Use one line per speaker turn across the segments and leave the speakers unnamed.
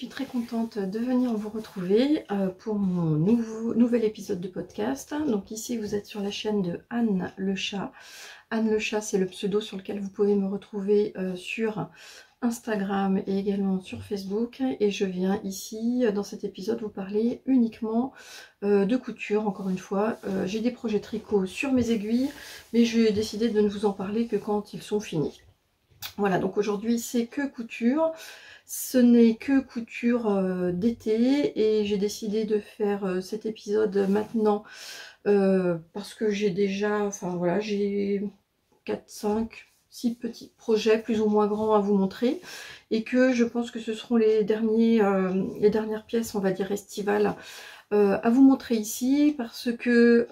suis très contente de venir vous retrouver pour mon nouvel épisode de podcast. Donc ici vous êtes sur la chaîne de Anne le chat. Anne le chat, c'est le pseudo sur lequel vous pouvez me retrouver sur Instagram et également sur Facebook. Et je viens ici dans cet épisode vous parler uniquement de couture. Encore une fois, j'ai des projets tricot sur mes aiguilles, mais j'ai décidé de ne vous en parler que quand ils sont finis. Voilà, donc aujourd'hui c'est que couture. Ce n'est que couture d'été et j'ai décidé de faire cet épisode maintenant parce que j'ai déjà, enfin voilà, j'ai 4, 5, 6 petits projets plus ou moins grands à vous montrer et que je pense que ce seront les dernières pièces, on va dire estivales, à vous montrer ici parce que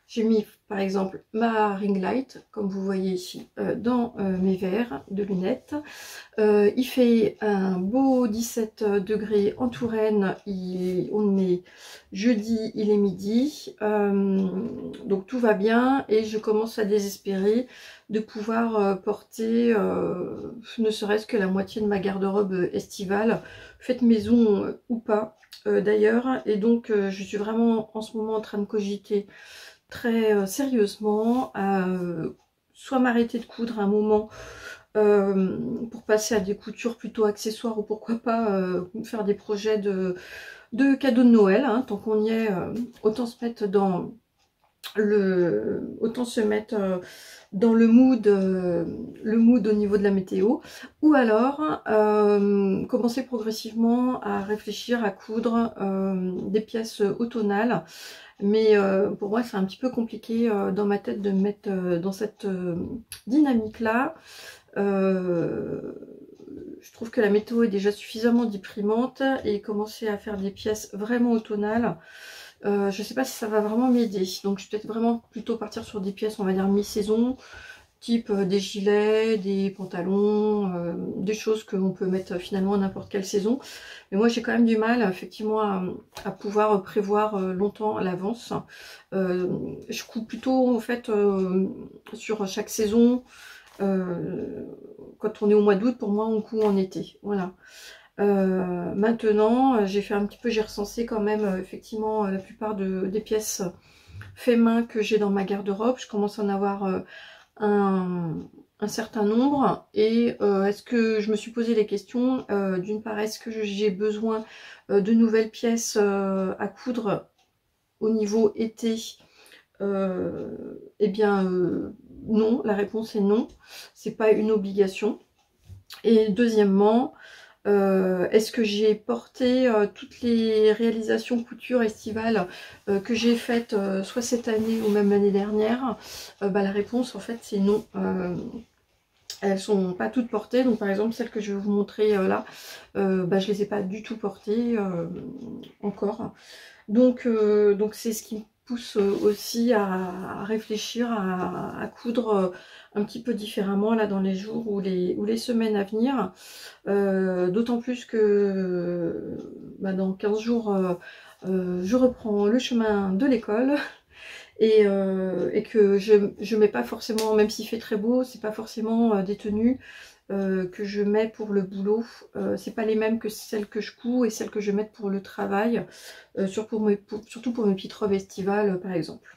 j'ai mis par exemple ma ring light, comme vous voyez ici, dans mes verres de lunettes. Il fait un beau 17 degrés en Touraine, on est jeudi, il est midi, donc tout va bien et je commence à désespérer de pouvoir porter ne serait-ce que la moitié de ma garde-robe estivale, faite maison ou pas d'ailleurs. Et donc je suis vraiment en ce moment en train de cogiter très sérieusement à soit m'arrêter de coudre un moment pour passer à des coutures plutôt accessoires ou pourquoi pas faire des projets de cadeaux de Noël, hein, tant qu'on y est, autant se mettre dans dans le mood au niveau de la météo, ou alors commencer progressivement à réfléchir à coudre des pièces automnales. Mais pour moi c'est un petit peu compliqué dans ma tête de me mettre dans cette dynamique là. Je trouve que la météo est déjà suffisamment déprimante et commencer à faire des pièces vraiment automnales, je sais pas si ça va vraiment m'aider. Donc je vais peut-être vraiment plutôt partir sur des pièces, on va dire mi-saison, type des gilets, des pantalons, des choses qu'on peut mettre finalement à n'importe quelle saison. Mais moi j'ai quand même du mal effectivement à pouvoir prévoir longtemps à l'avance. Je couds plutôt en fait sur chaque saison. Quand on est au mois d'août, pour moi on coud en été, voilà. Maintenant j'ai fait un petit peu, j'ai recensé quand même effectivement la plupart des pièces fait main que j'ai dans ma garde-robe. Je commence à en avoir un certain nombre et est-ce que je me suis posé les questions d'une part, est-ce que j'ai besoin de nouvelles pièces à coudre au niveau été? Eh bien non, la réponse est non, c'est pas une obligation. Et deuxièmement, est-ce que j'ai porté toutes les réalisations couture estivales que j'ai faites soit cette année ou même l'année dernière? La réponse en fait c'est non. Elles sont pas toutes portées, donc par exemple celles que je vais vous montrer là, je les ai pas du tout portées encore. Donc c'est ce qui me pousse aussi à réfléchir à coudre un petit peu différemment là dans les jours ou les semaines à venir. D'autant plus que dans 15 jours je reprends le chemin de l'école et que je mets pas forcément, même s'il fait très beau, c'est pas forcément des tenues que je mets pour le boulot, c'est pas les mêmes que celles que je couds et celles que je vais mettre pour le travail, surtout pour mes petites robes estivales par exemple.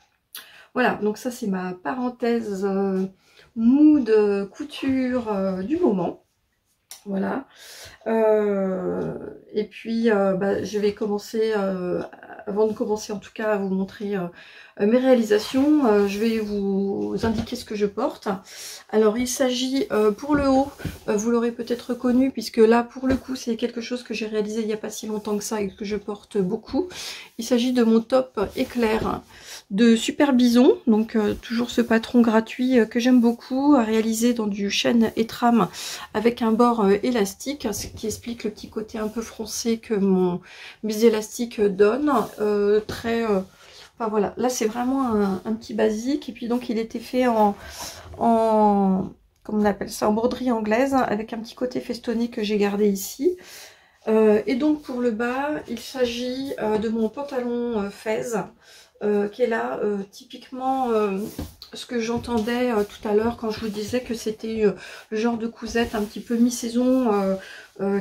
Voilà, donc ça c'est ma parenthèse mood couture du moment. Voilà. Et puis je vais commencer, avant de commencer en tout cas à vous montrer mes réalisations, je vais vous indiquer ce que je porte. Alors il s'agit pour le haut, vous l'aurez peut-être reconnu puisque là pour le coup c'est quelque chose que j'ai réalisé il n'y a pas si longtemps que ça et que je porte beaucoup. Il s'agit de mon top éclair de Super Bison, donc toujours ce patron gratuit que j'aime beaucoup, réalisé dans du chêne et trame avec un bord élastique, ce qui explique le petit côté un peu froncé que mes élastiques donnent. Enfin voilà, là c'est vraiment un petit basique, et puis donc il était fait en comment on appelle ça, en broderie anglaise, avec un petit côté festonné que j'ai gardé ici. Et donc pour le bas, il s'agit de mon pantalon fez, qui est là typiquement ce que j'entendais tout à l'heure quand je vous disais que c'était le genre de cousette un petit peu mi-saison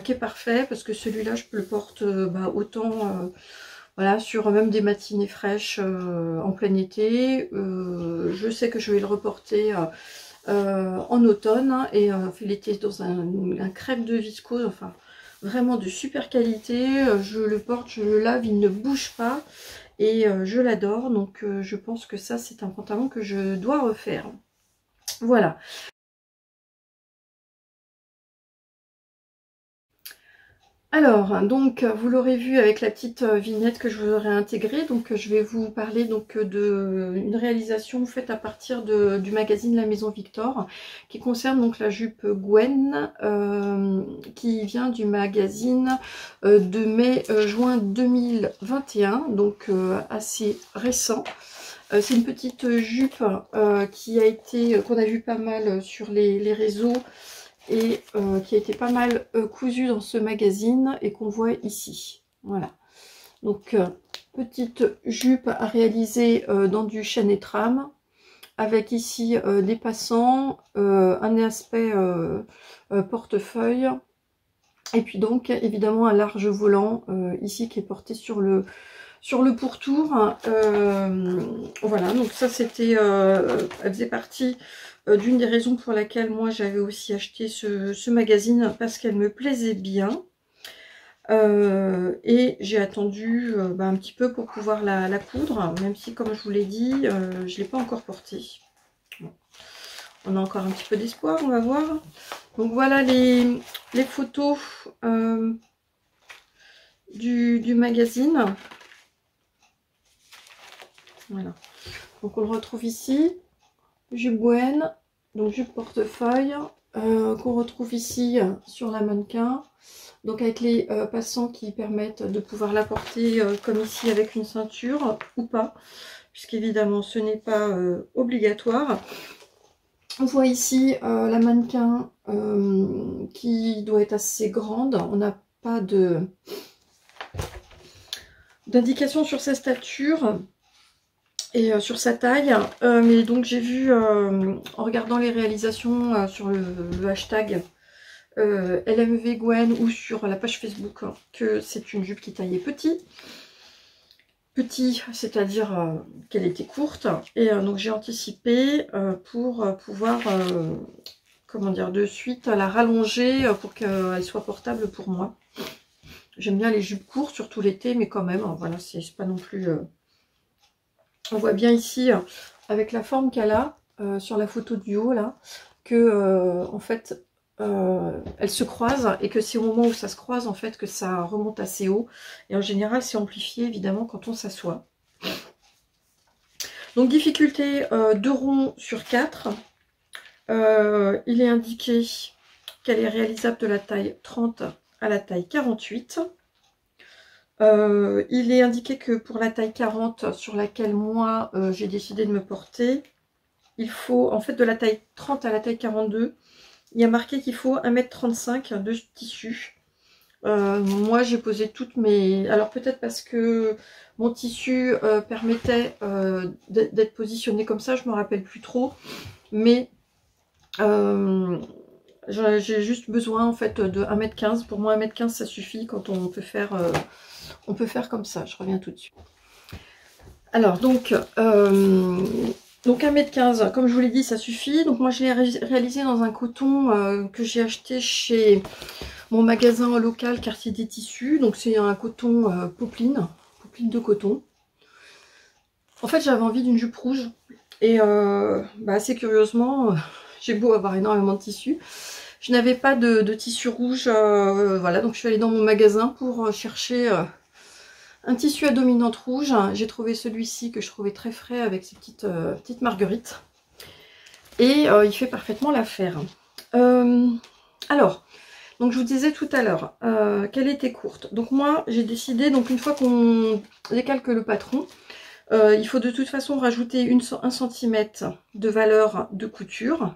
qui est parfait parce que celui-là je le porte autant voilà, sur même des matinées fraîches en plein été. Je sais que je vais le reporter en automne hein, et fait l'été dans un crêpe de viscose, enfin vraiment de super qualité. Je le porte, je le lave, il ne bouge pas et je l'adore. Donc je pense que ça c'est un pantalon que je dois refaire. Voilà. Alors, donc, vous l'aurez vu avec la petite vignette que je vous aurai intégrée. Donc, je vais vous parler donc d'une réalisation faite à partir du magazine La Maison Victor, qui concerne donc la jupe Gwen, qui vient du magazine de mai-juin 2021, donc assez récent. C'est une petite jupe qui a été, qu'on a vu pas mal sur les réseaux, et qui a été pas mal cousu dans ce magazine et qu'on voit ici. Voilà. Donc, petite jupe à réaliser dans du chêne et trame, avec ici des passants, un aspect portefeuille, et puis donc évidemment un large volant ici qui est porté sur le pourtour. Voilà, donc ça c'était, elle faisait partie d'une des raisons pour laquelle moi j'avais aussi acheté ce magazine, parce qu'elle me plaisait bien. Et j'ai attendu un petit peu pour pouvoir la coudre, même si comme je vous l'ai dit, je ne l'ai pas encore portée. Bon. On a encore un petit peu d'espoir, on va voir. Donc voilà les photos du magazine. Voilà. Donc on le retrouve ici. Jupe Gwen, donc jupe portefeuille, qu'on retrouve ici sur la mannequin. Donc avec les passants qui permettent de pouvoir la porter comme ici avec une ceinture ou pas, puisqu'évidemment ce n'est pas obligatoire. On voit ici la mannequin qui doit être assez grande. On n'a pas d'indication sur sa stature et sur sa taille, mais donc j'ai vu en regardant les réalisations sur le hashtag LMV Gwen ou sur la page Facebook que c'est une jupe qui taillait petit, c'est-à-dire qu'elle était courte, et donc j'ai anticipé pour pouvoir comment dire, de suite la rallonger pour qu'elle soit portable pour moi. J'aime bien les jupes courtes, surtout l'été, mais quand même, voilà, c'est pas non plus... On voit bien ici, avec la forme qu'elle a, sur la photo du haut, là, que, en fait, elles se croisent, et que c'est au moment où ça se croise, en fait, que ça remonte assez haut. Et en général, c'est amplifié, évidemment, quand on s'assoit. Donc, difficulté 2 ronds sur 4. Il est indiqué qu'elle est réalisable de la taille 30 à la taille 48. Il est indiqué que pour la taille 40 sur laquelle moi j'ai décidé de me porter, il faut, en fait, de la taille 30 à la taille 42, il y a marqué qu'il faut 1,35 m de tissu. Moi j'ai posé toutes mes... Alors peut-être parce que mon tissu permettait d'être positionné comme ça, je me rappelle plus trop, mais j'ai juste besoin en fait de 1,15 m. Pour moi 1,15 m ça suffit quand on peut faire comme ça. Je reviens tout de suite. Alors donc 1,15 m, comme je vous l'ai dit, ça suffit. Donc moi je l'ai réalisé dans un coton que j'ai acheté chez mon magasin local Quartier des Tissus. Donc c'est un coton popeline de coton. En fait j'avais envie d'une jupe rouge et assez curieusement, j'ai beau avoir énormément de tissu, je n'avais pas de tissu rouge, voilà, donc je suis allée dans mon magasin pour chercher un tissu à dominante rouge. J'ai trouvé celui-ci que je trouvais très frais avec ses petites marguerites. Et il fait parfaitement l'affaire. Alors, donc je vous disais tout à l'heure qu'elle était courte. Donc moi, j'ai décidé, donc une fois qu'on décalque le patron, il faut de toute façon rajouter 1 cm de valeur de couture.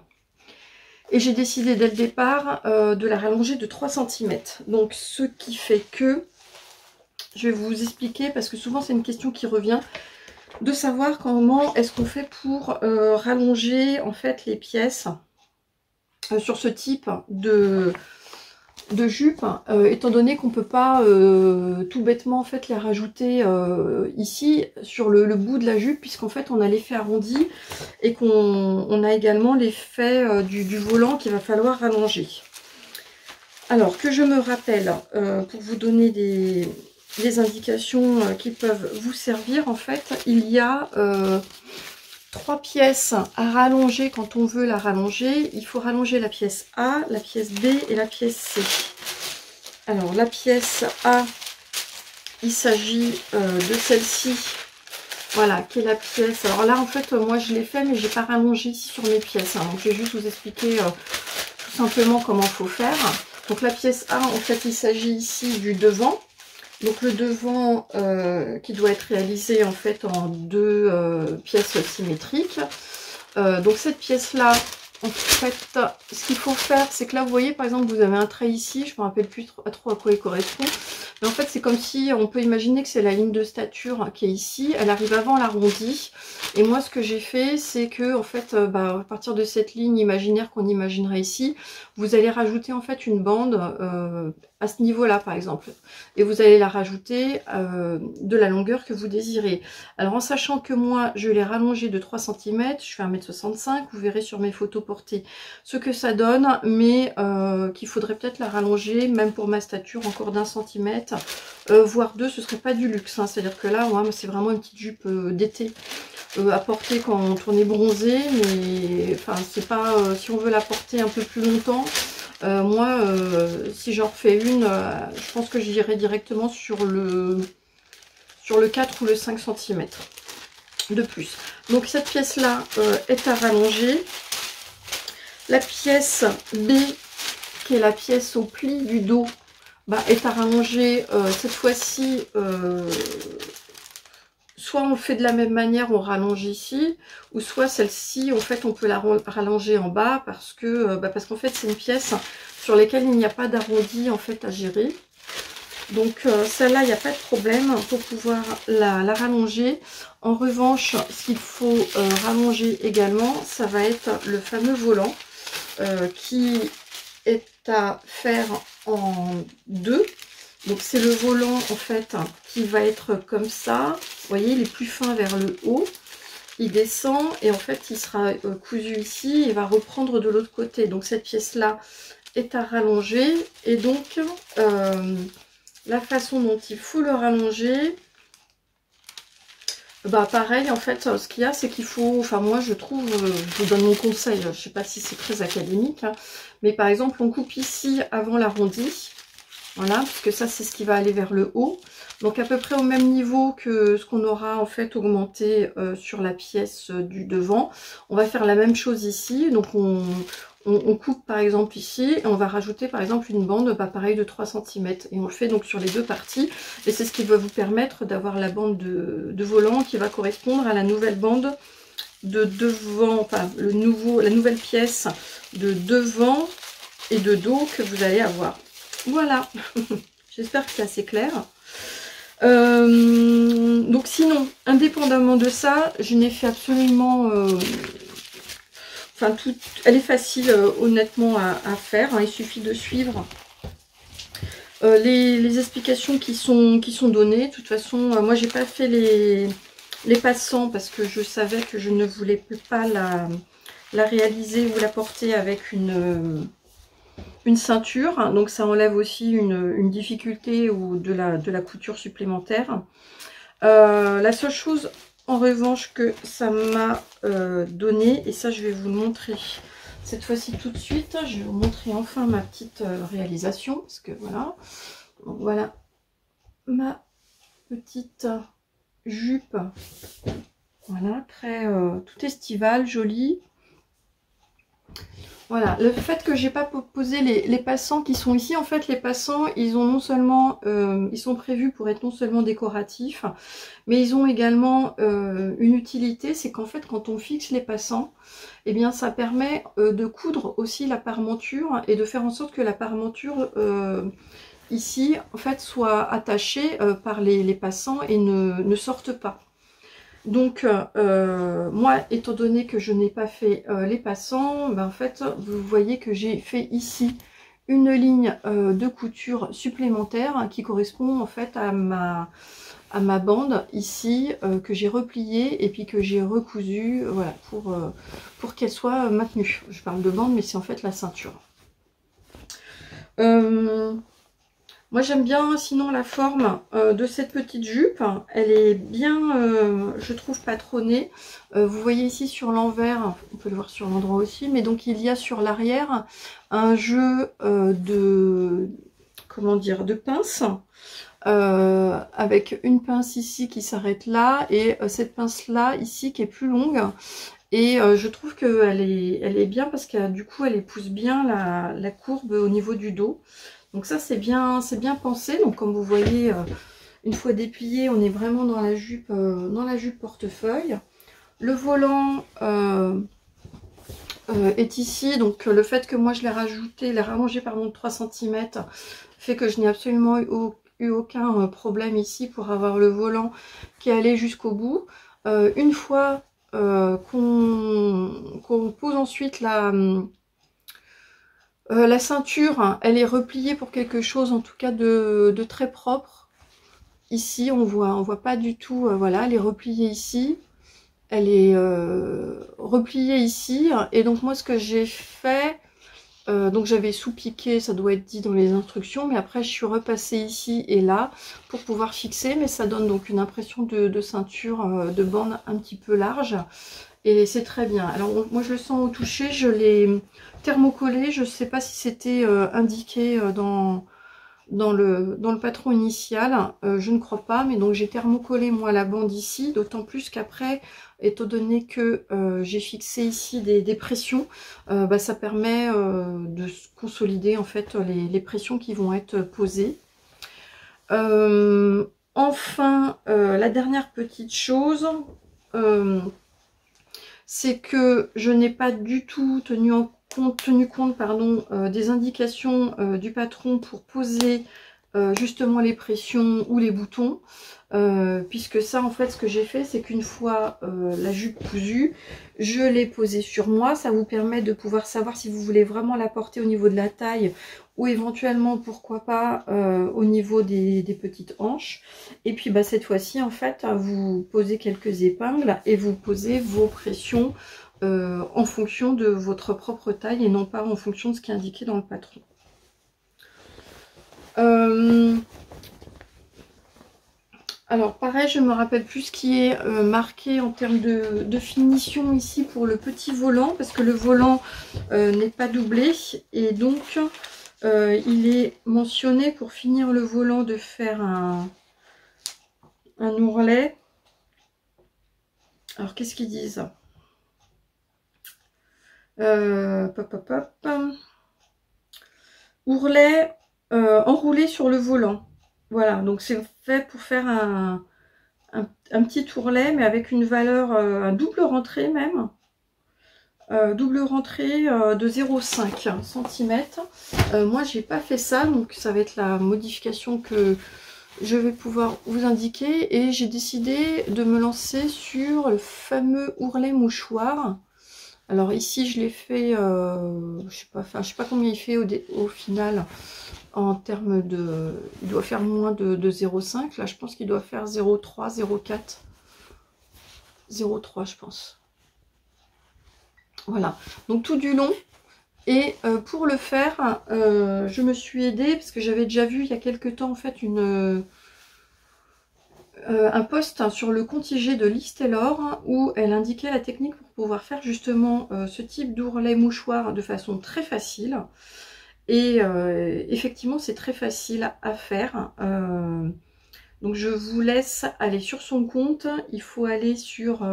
Et j'ai décidé dès le départ de la rallonger de 3 cm. Donc ce qui fait que, je vais vous expliquer, parce que souvent c'est une question qui revient, de savoir comment est-ce qu'on fait pour rallonger en fait les pièces sur ce type de de jupe, étant donné qu'on peut pas tout bêtement en fait les rajouter ici sur le bout de la jupe, puisqu'en fait on a l'effet arrondi et qu'on a également l'effet du volant qu'il va falloir rallonger. Alors que je me rappelle, pour vous donner des indications qui peuvent vous servir, en fait il y a 3 pièces à rallonger. Quand on veut la rallonger, il faut rallonger la pièce A, la pièce B et la pièce C. Alors la pièce A, il s'agit de celle-ci, voilà, qui est la pièce. Alors là en fait moi je l'ai fait, mais j'ai pas rallongé ici sur mes pièces, hein. Donc je vais juste vous expliquer tout simplement comment il faut faire. Donc la pièce A, en fait il s'agit ici du devant. Donc le devant qui doit être réalisé en fait en 2 pièces symétriques. Donc cette pièce-là, en fait, ce qu'il faut faire, c'est que là, vous voyez, par exemple, vous avez un trait ici, je ne me rappelle plus trop à quoi il correspond. Mais en fait, c'est comme si, on peut imaginer que c'est la ligne de stature qui est ici, elle arrive avant l'arrondi. Et moi, ce que j'ai fait, c'est que, en fait, à partir de cette ligne imaginaire qu'on imaginerait ici, vous allez rajouter en fait une bande à ce niveau-là, par exemple. Et vous allez la rajouter de la longueur que vous désirez. Alors, en sachant que moi, je l'ai rallongée de 3 cm, je fais 1,65 m, vous verrez sur mes photos portées ce que ça donne, mais qu'il faudrait peut-être la rallonger, même pour ma stature, encore d'1 centimètre, voire 2, ce serait pas du luxe, hein. C'est-à-dire que là, moi, c'est vraiment une petite jupe d'été à porter quand on est bronzé, mais enfin, c'est pas, si on veut la porter un peu plus longtemps, moi, si j'en refais une, je pense que j'irai directement sur le 4 ou le 5 cm de plus. Donc cette pièce-là est à rallonger. La pièce B, qui est la pièce au pli du dos, est à rallonger cette fois-ci. Soit on le fait de la même manière, on rallonge ici, ou soit celle-ci, en fait, on peut la rallonger en bas parce qu'en fait, c'est une pièce sur laquelle il n'y a pas d'arrondi en fait à gérer. Donc celle-là, il n'y a pas de problème pour pouvoir la rallonger. En revanche, ce qu'il faut rallonger également, ça va être le fameux volant qui est à faire en 2. Donc c'est le volant en fait qui va être comme ça. Vous voyez, il est plus fin vers le haut. Il descend et en fait il sera cousu ici et va reprendre de l'autre côté. Donc cette pièce-là est à rallonger. Et donc la façon dont il faut le rallonger, pareil en fait, ce qu'il y a, c'est qu'il faut, enfin moi je trouve, je vous donne mon conseil, je ne sais pas si c'est très académique, hein, mais par exemple on coupe ici avant l'arrondi. Voilà, parce que ça c'est ce qui va aller vers le haut. Donc à peu près au même niveau que ce qu'on aura en fait augmenté sur la pièce du devant. On va faire la même chose ici. Donc on coupe par exemple ici et on va rajouter par exemple une bande pareil de 3 cm. Et on le fait donc sur les 2 parties. Et c'est ce qui va vous permettre d'avoir la bande de volant qui va correspondre à la nouvelle bande de devant, enfin la nouvelle pièce de devant et de dos que vous allez avoir. Voilà, j'espère que c'est assez clair. Donc sinon, indépendamment de ça, je n'ai fait absolument... elle est facile honnêtement à faire, hein, il suffit de suivre les explications qui sont données. De toute façon, moi j'ai pas fait les passants parce que je savais que je ne voulais pas la réaliser ou la porter avec une ceinture, donc ça enlève aussi une difficulté ou de la couture supplémentaire. La seule chose en revanche que ça m'a donné, et ça je vais vous le montrer cette fois-ci tout de suite, je vais vous montrer enfin ma petite réalisation, parce que voilà, donc voilà ma petite jupe, voilà, très tout estival, jolie. Voilà, le fait que j'ai pas posé les passants qui sont ici, en fait les passants, ils ont non seulement, ils sont prévus pour être non seulement décoratifs, mais ils ont également une utilité, c'est qu'en fait quand on fixe les passants, eh bien ça permet de coudre aussi la parementure et de faire en sorte que la parementure ici en fait soit attachée par les passants et ne sorte pas. Donc moi, étant donné que je n'ai pas fait les passants, en fait vous voyez que j'ai fait ici une ligne de couture supplémentaire qui correspond en fait à ma bande ici que j'ai repliée et puis que j'ai recousu, voilà, pour qu'elle soit maintenue. Je parle de bande mais c'est en fait la ceinture. Moi j'aime bien sinon la forme de cette petite jupe, elle est bien je trouve patronnée. Vous voyez ici sur l'envers, on peut le voir sur l'endroit aussi, mais donc il y a sur l'arrière un jeu comment dire, de pinces, avec une pince ici qui s'arrête là et cette pince là ici qui est plus longue. Et je trouve qu'elle est bien parce que du coup elle épouse bien la courbe au niveau du dos. Donc ça c'est bien pensé. Donc comme vous voyez, une fois déplié, on est vraiment dans la jupe portefeuille. Le volant est ici. Donc le fait que moi je l'ai rallongé pardon, de 3 cm fait que je n'ai absolument eu aucun problème ici pour avoir le volant qui allait jusqu'au bout. Une fois qu'on pose ensuite la ceinture, hein, elle est repliée pour quelque chose en tout cas de très propre. Ici on voit pas du tout, voilà, elle est repliée ici, elle est repliée ici. Et donc moi ce que j'ai fait, donc j'avais sous-piqué, ça doit être dit dans les instructions, mais après je suis repassée ici et là pour pouvoir fixer, mais ça donne donc une impression de ceinture, de bande un petit peu large. Et c'est très bien. Alors moi je le sens au toucher, je l'ai thermocollé, je ne sais pas si c'était indiqué dans le patron initial, je ne crois pas, mais donc j'ai thermocollé moi la bande ici, d'autant plus qu'après, étant donné que j'ai fixé ici des pressions, bah, ça permet de consolider en fait les pressions qui vont être posées. Enfin, la dernière petite chose, c'est que je n'ai pas du tout tenu compte des indications du patron pour poser justement les pressions ou les boutons, puisque ça en fait ce que j'ai fait c'est qu'une fois la jupe cousue, je l'ai posée sur moi. Ça vous permet de pouvoir savoir si vous voulez vraiment la porter au niveau de la taille ou éventuellement pourquoi pas au niveau des petites hanches. Et puis bah, cette fois-ci en fait vous posez quelques épingles et vous posez vos pressions en fonction de votre propre taille et non pas en fonction de ce qui est indiqué dans le patron. Alors pareil, je me rappelle plus ce qui est marqué en termes de finition ici pour le petit volant, parce que le volant n'est pas doublé et donc il est mentionné pour finir le volant de faire un ourlet. Alors qu'est-ce qu'ils disent? Ourlet enroulé sur le volant. Voilà, donc c'est fait pour faire un petit ourlet, mais avec une valeur, un double rentrée même. Double rentrée de 0,5 cm. Moi, j'ai pas fait ça, donc ça va être la modification que je vais pouvoir vous indiquer. Et j'ai décidé de me lancer sur le fameux ourlet mouchoir. Alors ici, je l'ai fait, je sais pas combien il fait au final. En termes de... il doit faire moins de 0,5. Là, je pense qu'il doit faire 0,3, 0,4. 0,3, je pense. Voilà. Donc, tout du long. Et pour le faire, je me suis aidée, parce que j'avais déjà vu il y a quelques temps, en fait, un post sur le compte IG de Liz Taylor, où elle indiquait la technique pour pouvoir faire justement ce type d'ourlet mouchoir de façon très facile. Et effectivement, c'est très facile à faire. Donc, je vous laisse aller sur son compte. Il faut aller sur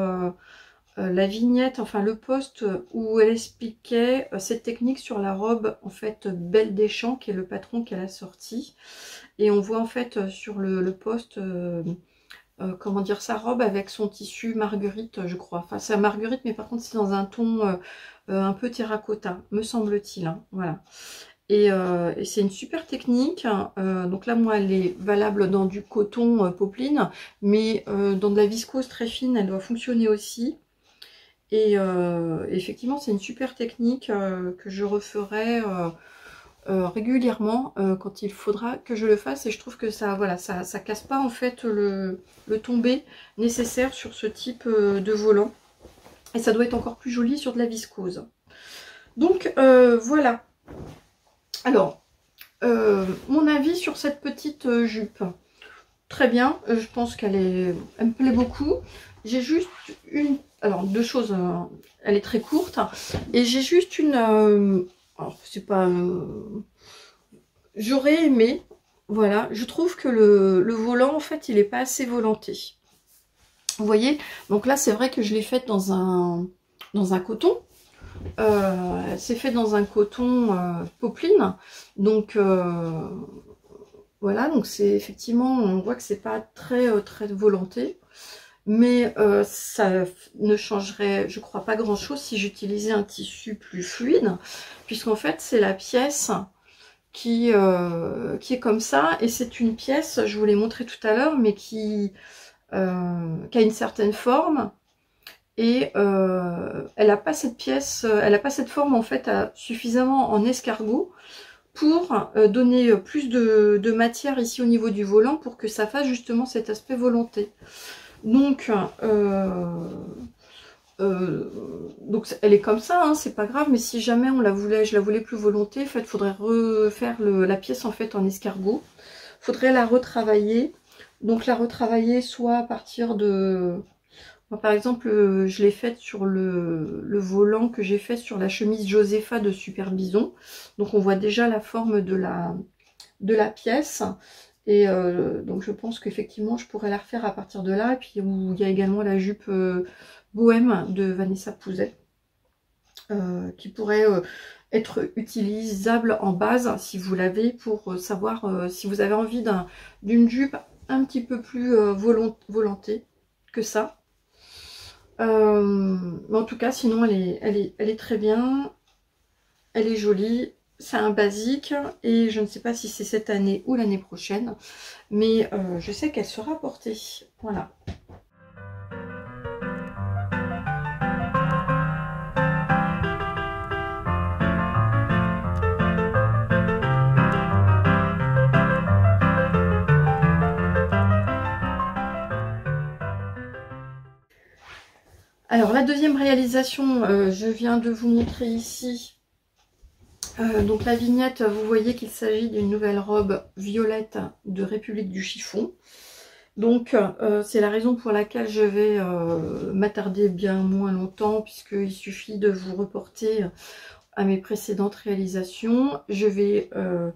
la vignette, enfin le post où elle expliquait cette technique sur la robe, en fait, Belle des Champs, qui est le patron qu'elle a sorti. Et on voit en fait sur le post, comment dire, sa robe avec son tissu marguerite, je crois. Enfin, c'est marguerite, mais par contre, c'est dans un ton un peu terracotta, me semble-t-il. Hein, voilà. Et c'est une super technique. Donc là, moi, elle est valable dans du coton popeline, mais dans de la viscose très fine, elle doit fonctionner aussi. Et effectivement, c'est une super technique que je referai régulièrement quand il faudra que je le fasse, et je trouve que ça, voilà, ça casse pas en fait le tombé nécessaire sur ce type de volant, et ça doit être encore plus joli sur de la viscose. Donc voilà. Alors mon avis sur cette petite jupe, très bien, je pense qu'elle me plaît beaucoup. J'ai juste alors deux choses, elle est très courte, et j'ai juste alors c'est pas, j'aurais aimé, voilà, je trouve que le volant en fait il est pas assez volanté. Vous voyez, donc là c'est vrai que je l'ai faite dans un coton. C'est fait dans un coton popeline, donc voilà, donc c'est effectivement, on voit que c'est pas très volanté, mais ça ne changerait, je crois, pas grand chose si j'utilisais un tissu plus fluide, puisqu'en fait c'est la pièce qui est comme ça, et c'est une pièce, je vous l'ai montré tout à l'heure, mais qui a une certaine forme. Et elle n'a pas cette pièce, elle n'a pas cette forme en fait suffisamment en escargot pour donner plus de matière ici au niveau du volant pour que ça fasse justement cet aspect volanté. Donc elle est comme ça, hein, c'est pas grave, mais si jamais je la voulais plus volonté, en fait, faudrait refaire la pièce en fait en escargot. Faudrait la retravailler. Donc la retravailler soit à partir de... Moi, par exemple, je l'ai faite sur le volant que j'ai fait sur la chemise Josepha de Super Bison. Donc on voit déjà la forme de la pièce. Et donc je pense qu'effectivement je pourrais la refaire à partir de là. Et puis où il y a également la jupe Bohème de Vanessa Pouzet. Qui pourrait être utilisable en base si vous l'avez, pour savoir si vous avez envie d'une jupe un petit peu plus volantée que ça. Mais en tout cas, sinon, elle est très bien. Elle est jolie. C'est un basique. Et je ne sais pas si c'est cette année ou l'année prochaine. Mais je sais qu'elle sera portée. Voilà. Alors, la deuxième réalisation, je viens de vous montrer ici. Donc la vignette, vous voyez qu'il s'agit d'une nouvelle robe violette de République du Chiffon. Donc c'est la raison pour laquelle je vais m'attarder bien moins longtemps, puisqu'il suffit de vous reporter à mes précédentes réalisations. Ce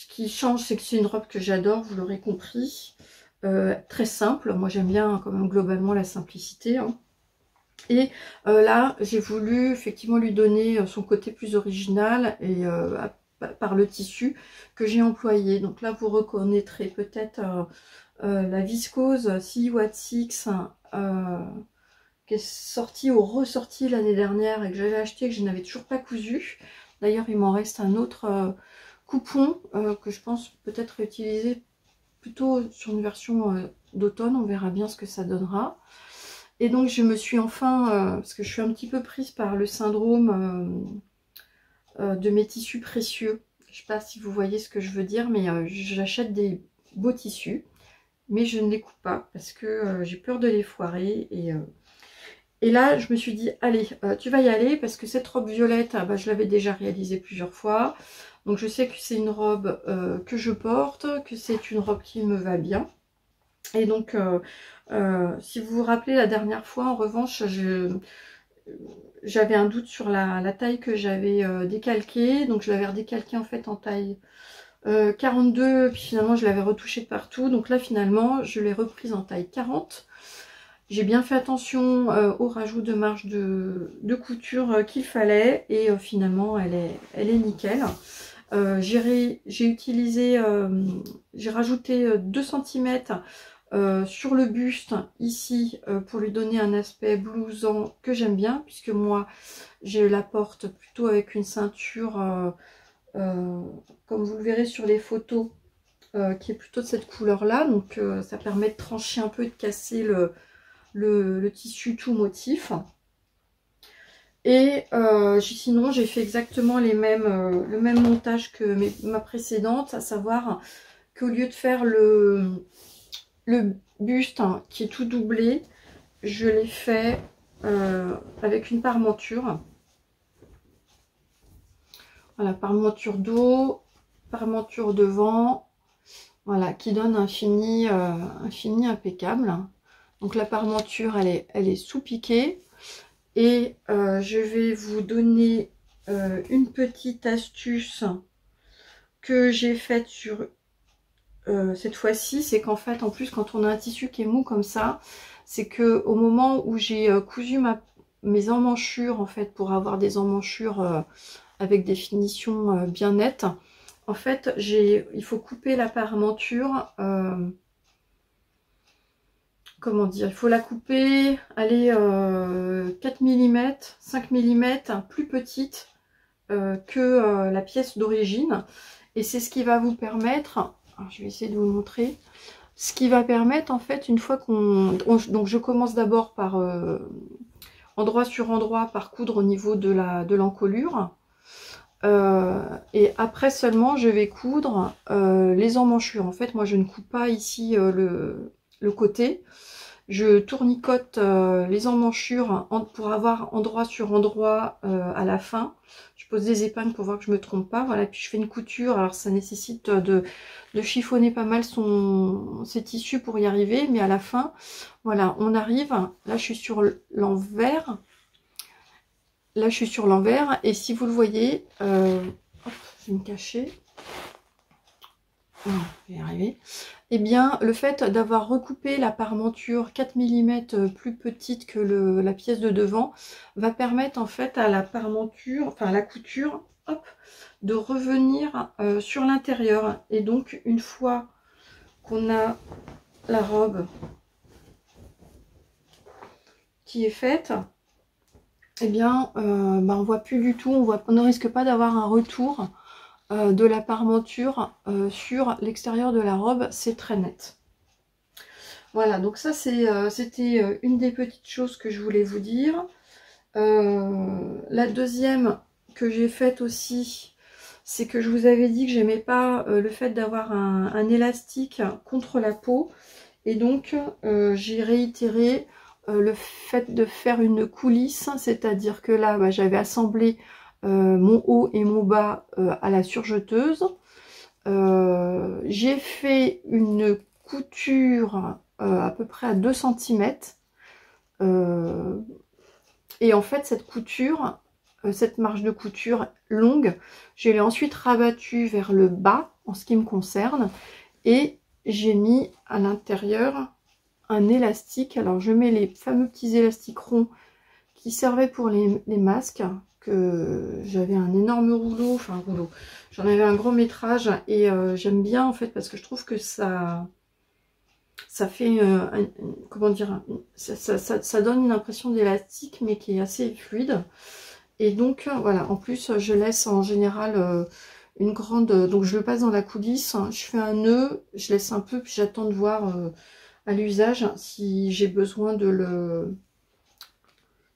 qui change, c'est que c'est une robe que j'adore, vous l'aurez compris. Très simple, moi j'aime bien quand même globalement la simplicité, hein. Et là, j'ai voulu effectivement lui donner son côté plus original, et par le tissu que j'ai employé. Donc là, vous reconnaîtrez peut-être la viscose 6 Watt 6 qui est sortie ou ressortie l'année dernière et que j'avais acheté, que je n'avais toujours pas cousu. D'ailleurs, il m'en reste un autre coupon que je pense peut-être utiliser plutôt sur une version d'automne. On verra bien ce que ça donnera. Et donc je me suis enfin, parce que je suis un petit peu prise par le syndrome de mes tissus précieux. Je ne sais pas si vous voyez ce que je veux dire, mais j'achète des beaux tissus, mais je ne les coupe pas parce que j'ai peur de les foirer. Et là, je me suis dit, allez, tu vas y aller, parce que cette robe violette, bah, je l'avais déjà réalisée plusieurs fois. Donc je sais que c'est une robe que je porte, que c'est une robe qui me va bien. Et donc, si vous vous rappelez, la dernière fois, en revanche, j'avais un doute sur la taille que j'avais décalquée. Donc, je l'avais redécalquée en fait en taille 42. Puis finalement, je l'avais retouchée de partout. Donc là, finalement, je l'ai reprise en taille 40. J'ai bien fait attention au rajout de marge de couture qu'il fallait. Et finalement, elle est nickel. J'ai utilisé, j'ai rajouté 2 cm sur le buste ici pour lui donner un aspect blousant que j'aime bien, puisque moi je la porte plutôt avec une ceinture comme vous le verrez sur les photos qui est plutôt de cette couleur là, donc ça permet de trancher un peu et de casser le tissu tout motif. Et sinon, j'ai fait exactement le même montage que ma précédente, à savoir qu'au lieu de faire le buste hein, qui est tout doublé, je l'ai fait avec une parmenture. Voilà, parmenture dos, parmenture devant, voilà, qui donne un fini impeccable. Donc la parmenture, elle est sous-piquée. Et je vais vous donner une petite astuce que j'ai faite sur cette fois-ci. C'est qu'en fait, en plus, quand on a un tissu qui est mou comme ça, c'est que au moment où j'ai cousu mes emmanchures, en fait, pour avoir des emmanchures avec des finitions bien nettes, en fait, il faut couper la parmenture. Comment dire, il faut la couper, allez, 4 mm, 5 mm, plus petite que la pièce d'origine. Et c'est ce qui va vous permettre, alors je vais essayer de vous montrer, ce qui va permettre en fait, une fois donc je commence d'abord par endroit sur endroit, par coudre au niveau de l'encolure. Et après seulement je vais coudre les emmanchures. En fait, moi je ne coupe pas ici le côté. Je tournicote les emmanchures pour avoir endroit sur endroit à la fin. Je pose des épingles pour voir que je ne me trompe pas. Voilà, puis je fais une couture. Alors ça nécessite de chiffonner pas mal ses tissus pour y arriver. Mais à la fin, voilà, on arrive. Là, je suis sur l'envers. Là, je suis sur l'envers. Et si vous le voyez, hop, je vais me cacher. Voilà, je vais y arriver. Eh bien, le fait d'avoir recoupé la parmenture 4 mm plus petite que la pièce de devant va permettre en fait à la parmenture, enfin à la couture, hop, de revenir sur l'intérieur. Et donc, une fois qu'on a la robe qui est faite, eh bien, on voit plus du tout, on ne risque pas d'avoir un retour de la parmenture sur l'extérieur de la robe, c'est très net. Voilà, donc ça c'était une des petites choses que je voulais vous dire. La deuxième que j'ai faite aussi, c'est que je vous avais dit que j'aimais pas le fait d'avoir un élastique contre la peau. Et donc j'ai réitéré le fait de faire une coulisse, c'est-à-dire que là j'avais assemblé mon haut et mon bas à la surjeteuse. J'ai fait une couture à peu près à 2 cm. Et en fait, cette couture, cette marge de couture longue, je l'ai ensuite rabattue vers le bas en ce qui me concerne. Et j'ai mis à l'intérieur un élastique. Alors, je mets les fameux petits élastiques ronds qui servaient pour les masques. Que j'avais un énorme rouleau, enfin un rouleau, j'en avais un grand métrage et j'aime bien en fait parce que je trouve que ça fait, comment dire, ça donne une impression d'élastique mais qui est assez fluide. Et donc voilà, en plus je laisse en général une grande, donc je le passe dans la coulisse, je fais un nœud, je laisse un peu puis j'attends de voir à l'usage si j'ai besoin de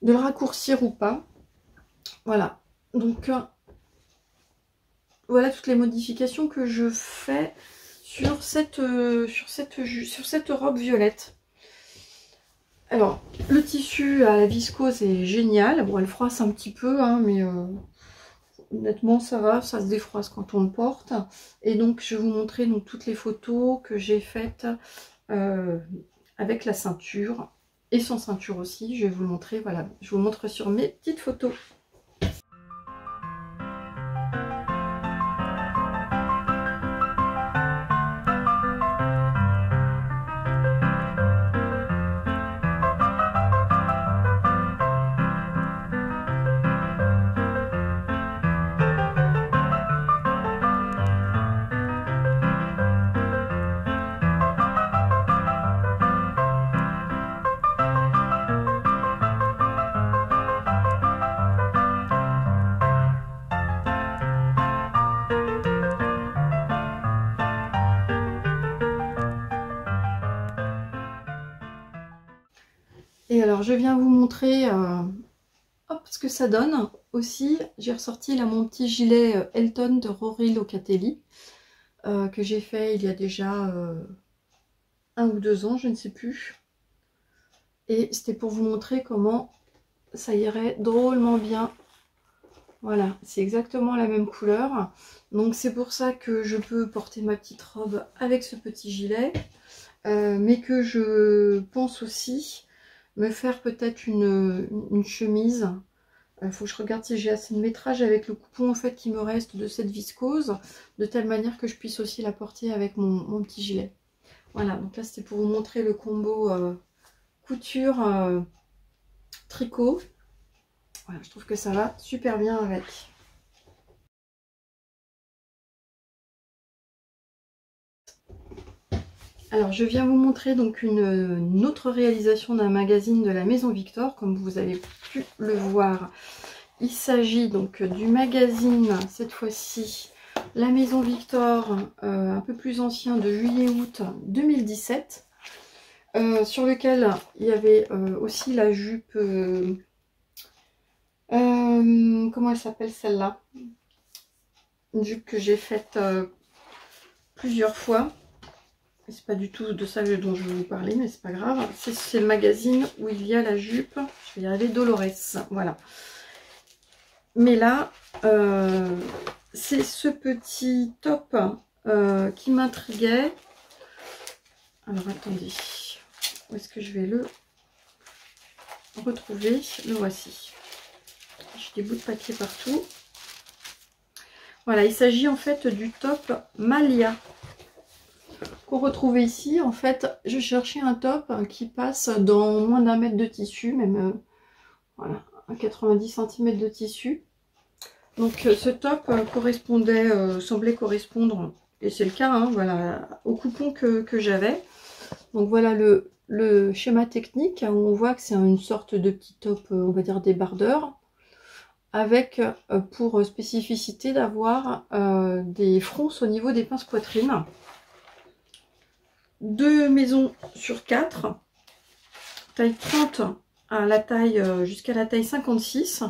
le raccourcir ou pas. Voilà, donc voilà toutes les modifications que je fais sur cette robe violette. Alors, le tissu à la viscose est génial. Bon, elle froisse un petit peu, hein, mais honnêtement, ça va, ça se défroisse quand on le porte. Et donc, je vais vous montrer donc, toutes les photos que j'ai faites avec la ceinture et sans ceinture aussi. Je vais vous le montrer, voilà, je vous montre sur mes petites photos. Et alors, je viens vous montrer hop, ce que ça donne. Aussi, j'ai ressorti là mon petit gilet Elton de Rory Locatelli que j'ai fait il y a déjà 1 ou 2 ans, je ne sais plus. Et c'était pour vous montrer comment ça irait drôlement bien. Voilà, c'est exactement la même couleur. Donc c'est pour ça que je peux porter ma petite robe avec ce petit gilet. Mais que je pense aussi me faire peut-être une chemise. Il faut que je regarde si j'ai assez de métrage avec le coupon en fait qui me reste de cette viscose, de telle manière que je puisse aussi la porter avec mon petit gilet. Voilà, donc là c'était pour vous montrer le combo couture tricot. Voilà, je trouve que ça va super bien avec. Alors je viens vous montrer donc une autre réalisation d'un magazine de la Maison Victor, comme vous avez pu le voir. Il s'agit donc du magazine, cette fois-ci, La Maison Victor, un peu plus ancien, de juillet-août 2017, sur lequel il y avait aussi la jupe, comment elle s'appelle celle-là? Une jupe que j'ai faite plusieurs fois. C'est pas du tout de ça dont je vais vous parler, mais c'est pas grave. C'est le magazine où il y a la jupe, je vais y arriver, Dolores, voilà. Mais là, c'est ce petit top qui m'intriguait. Alors attendez, où est-ce que je vais le retrouver? Le voici. J'ai des bouts de papier partout. Voilà, il s'agit en fait du top Malia qu'on retrouve ici. En fait, je cherchais un top qui passe dans moins d'1 mètre de tissu, même voilà, 90 cm de tissu. Donc ce top correspondait, semblait correspondre, et c'est le cas, hein, voilà, au coupon que j'avais. Donc voilà le schéma technique, où on voit que c'est une sorte de petit top, on va dire débardeur, avec pour spécificité d'avoir des fronces au niveau des pinces poitrine. 2 maisons sur 4, taille 30 à la taille jusqu'à la taille 56.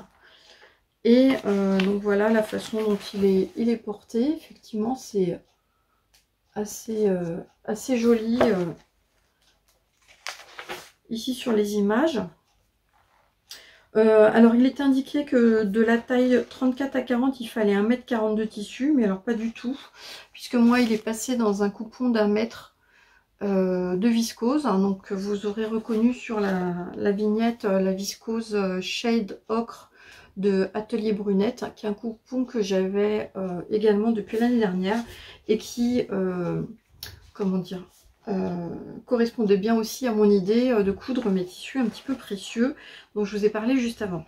Et donc voilà la façon dont il est porté. Effectivement, c'est assez joli ici sur les images. Alors il est indiqué que de la taille 34 à 40 il fallait 1,40 m de tissu, mais alors pas du tout, puisque moi il est passé dans un coupon d'1 mètre de viscose. Donc vous aurez reconnu sur la vignette la viscose Shade Ocre de Atelier Brunette, qui est un coupon que j'avais également depuis l'année dernière et qui comment dire, correspondait bien aussi à mon idée de coudre mes tissus un petit peu précieux dont je vous ai parlé juste avant.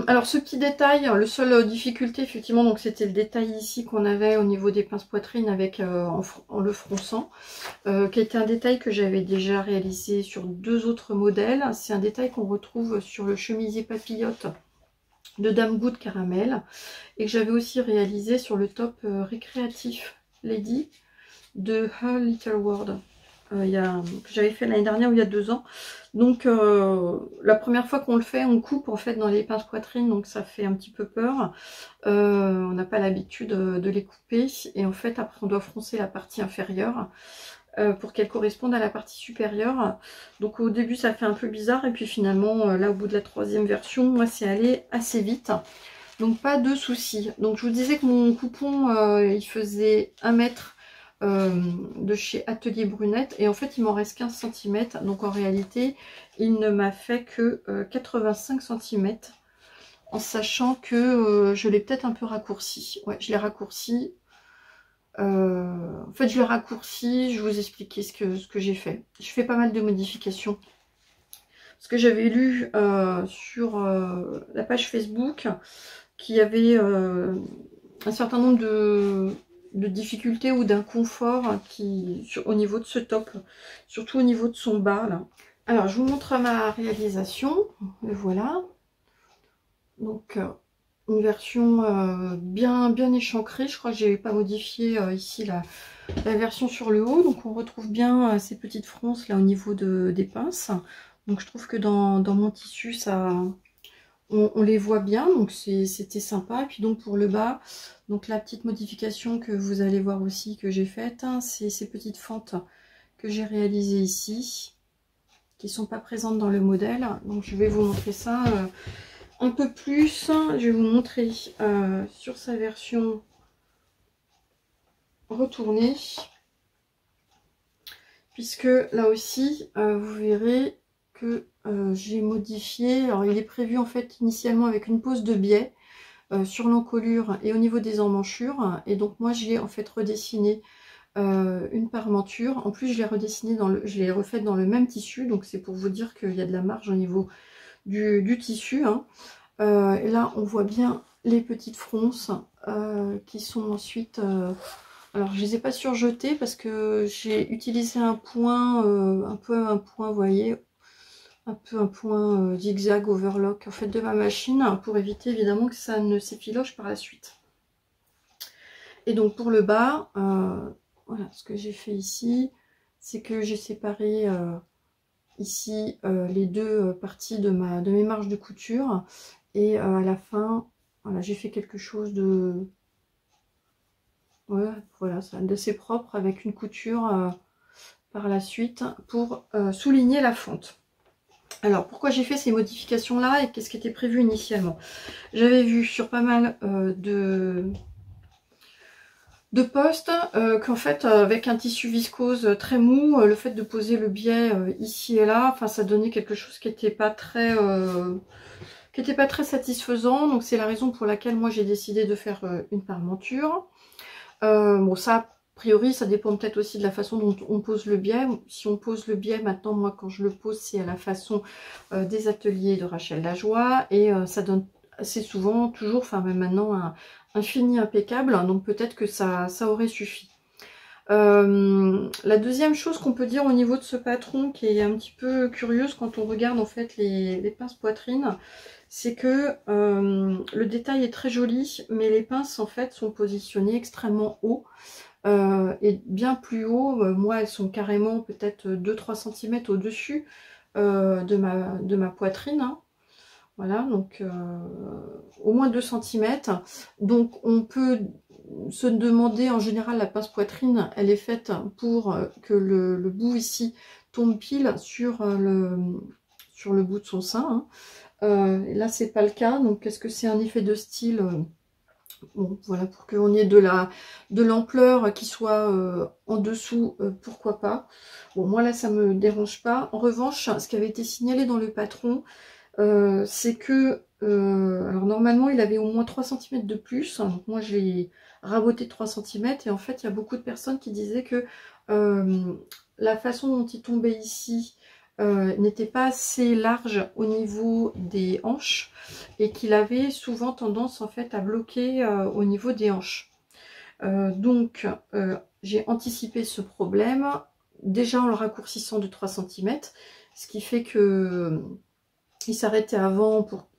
Alors ce petit détail, le seul difficulté effectivement, donc c'était le détail ici qu'on avait au niveau des pinces poitrine avec en le fronçant, qui était un détail que j'avais déjà réalisé sur 2 autres modèles. C'est un détail qu'on retrouve sur le chemisier papillote de Dame Good Caramel, et que j'avais aussi réalisé sur le top récréatif Lady de Her Little World, que j'avais fait l'année dernière ou il y a 2 ans. Donc la première fois qu'on le fait, on coupe en fait dans les pinces poitrine, donc ça fait un petit peu peur. On n'a pas l'habitude de les couper, et en fait après on doit froncer la partie inférieure pour qu'elle corresponde à la partie supérieure. Donc au début ça fait un peu bizarre, et puis finalement là au bout de la 3e version, moi c'est allé assez vite. Donc pas de soucis. Donc je vous disais que mon coupon il faisait 1 mètre de chez Atelier Brunette, et en fait il m'en reste 15 cm, donc en réalité il ne m'a fait que 85 cm, en sachant que je l'ai peut-être un peu raccourci. Ouais, je l'ai raccourci. En fait je l'ai raccourci, je vais vous expliquer ce que j'ai fait. Je fais pas mal de modifications. Parce que j'avais lu sur la page Facebook qu'il y avait un certain nombre de difficultés ou d'inconfort au niveau de ce top, surtout au niveau de son bas là. Alors je vous montre ma réalisation, le voilà. Donc une version bien échancrée. Je crois que j'ai pas modifié ici la version sur le haut, donc on retrouve bien ces petites fronces là au niveau des pinces. Donc je trouve que dans mon tissu, ça, on les voit bien, donc c'était sympa. Et puis donc pour le bas, donc la petite modification que vous allez voir aussi que j'ai faite, hein, c'est ces petites fentes que j'ai réalisées ici, qui sont pas présentes dans le modèle. Donc je vais vous montrer ça un peu plus. Je vais vous montrer sur sa version retournée, puisque là aussi vous verrez que j'ai modifié. Alors il est prévu en fait initialement avec une pose de biais sur l'encolure et au niveau des emmanchures, et donc moi j'ai en fait redessiné une parmenture. En plus je l'ai redessiné je l'ai refaite dans le même tissu, donc c'est pour vous dire qu'il y a de la marge au niveau du tissu, hein. Et là on voit bien les petites fronces qui sont ensuite alors je les ai pas surjetées parce que j'ai utilisé un point un peu un point, vous voyez, un peu un point zigzag overlock en fait de ma machine, pour éviter évidemment que ça ne s'effiloche par la suite. Et donc pour le bas, voilà ce que j'ai fait ici, c'est que j'ai séparé ici les deux parties de mes marges de couture, et à la fin, voilà, j'ai fait quelque chose de, ouais, voilà, d'assez propre avec une couture par la suite pour souligner la fonte. Alors pourquoi j'ai fait ces modifications là et qu'est-ce qui était prévu initialement? J'avais vu sur pas mal de poste qu'en fait avec un tissu viscose très mou, le fait de poser le biais ici et là, enfin ça donnait quelque chose qui n'était pas très satisfaisant. Donc c'est la raison pour laquelle moi j'ai décidé de faire une parmenture. Bon, ça a priori ça dépend peut-être aussi de la façon dont on pose le biais. Si on pose le biais maintenant, moi quand je le pose c'est à la façon des ateliers de Rachel Lajoie, et ça donne assez souvent, toujours, enfin même maintenant, un fini impeccable, donc peut-être que ça aurait suffi. La deuxième chose qu'on peut dire au niveau de ce patron qui est un petit peu curieuse quand on regarde en fait les pinces poitrine, c'est que le détail est très joli, mais les pinces en fait sont positionnées extrêmement haut, et bien plus haut. Moi elles sont carrément peut-être 2-3 cm au-dessus de ma poitrine, hein. Voilà, donc au moins 2 cm. Donc on peut se demander, en général la pince poitrine elle est faite pour que le bout ici tombe pile sur le bout de son sein, hein. Et là c'est pas le cas, donc est-ce que c'est un effet de style? Bon, voilà, pour qu'on ait de l'ampleur qui soit en dessous, pourquoi pas. Bon, moi là ça me dérange pas. En revanche, ce qui avait été signalé dans le patron, c'est que alors normalement il avait au moins 3 cm de plus, donc moi j'ai raboté 3 cm, et en fait il y a beaucoup de personnes qui disaient que la façon dont il tombait ici n'était pas assez large au niveau des hanches, et qu'il avait souvent tendance en fait à bloquer au niveau des hanches. Donc j'ai anticipé ce problème déjà en le raccourcissant de 3 cm, ce qui fait que il s'arrêtait avant pour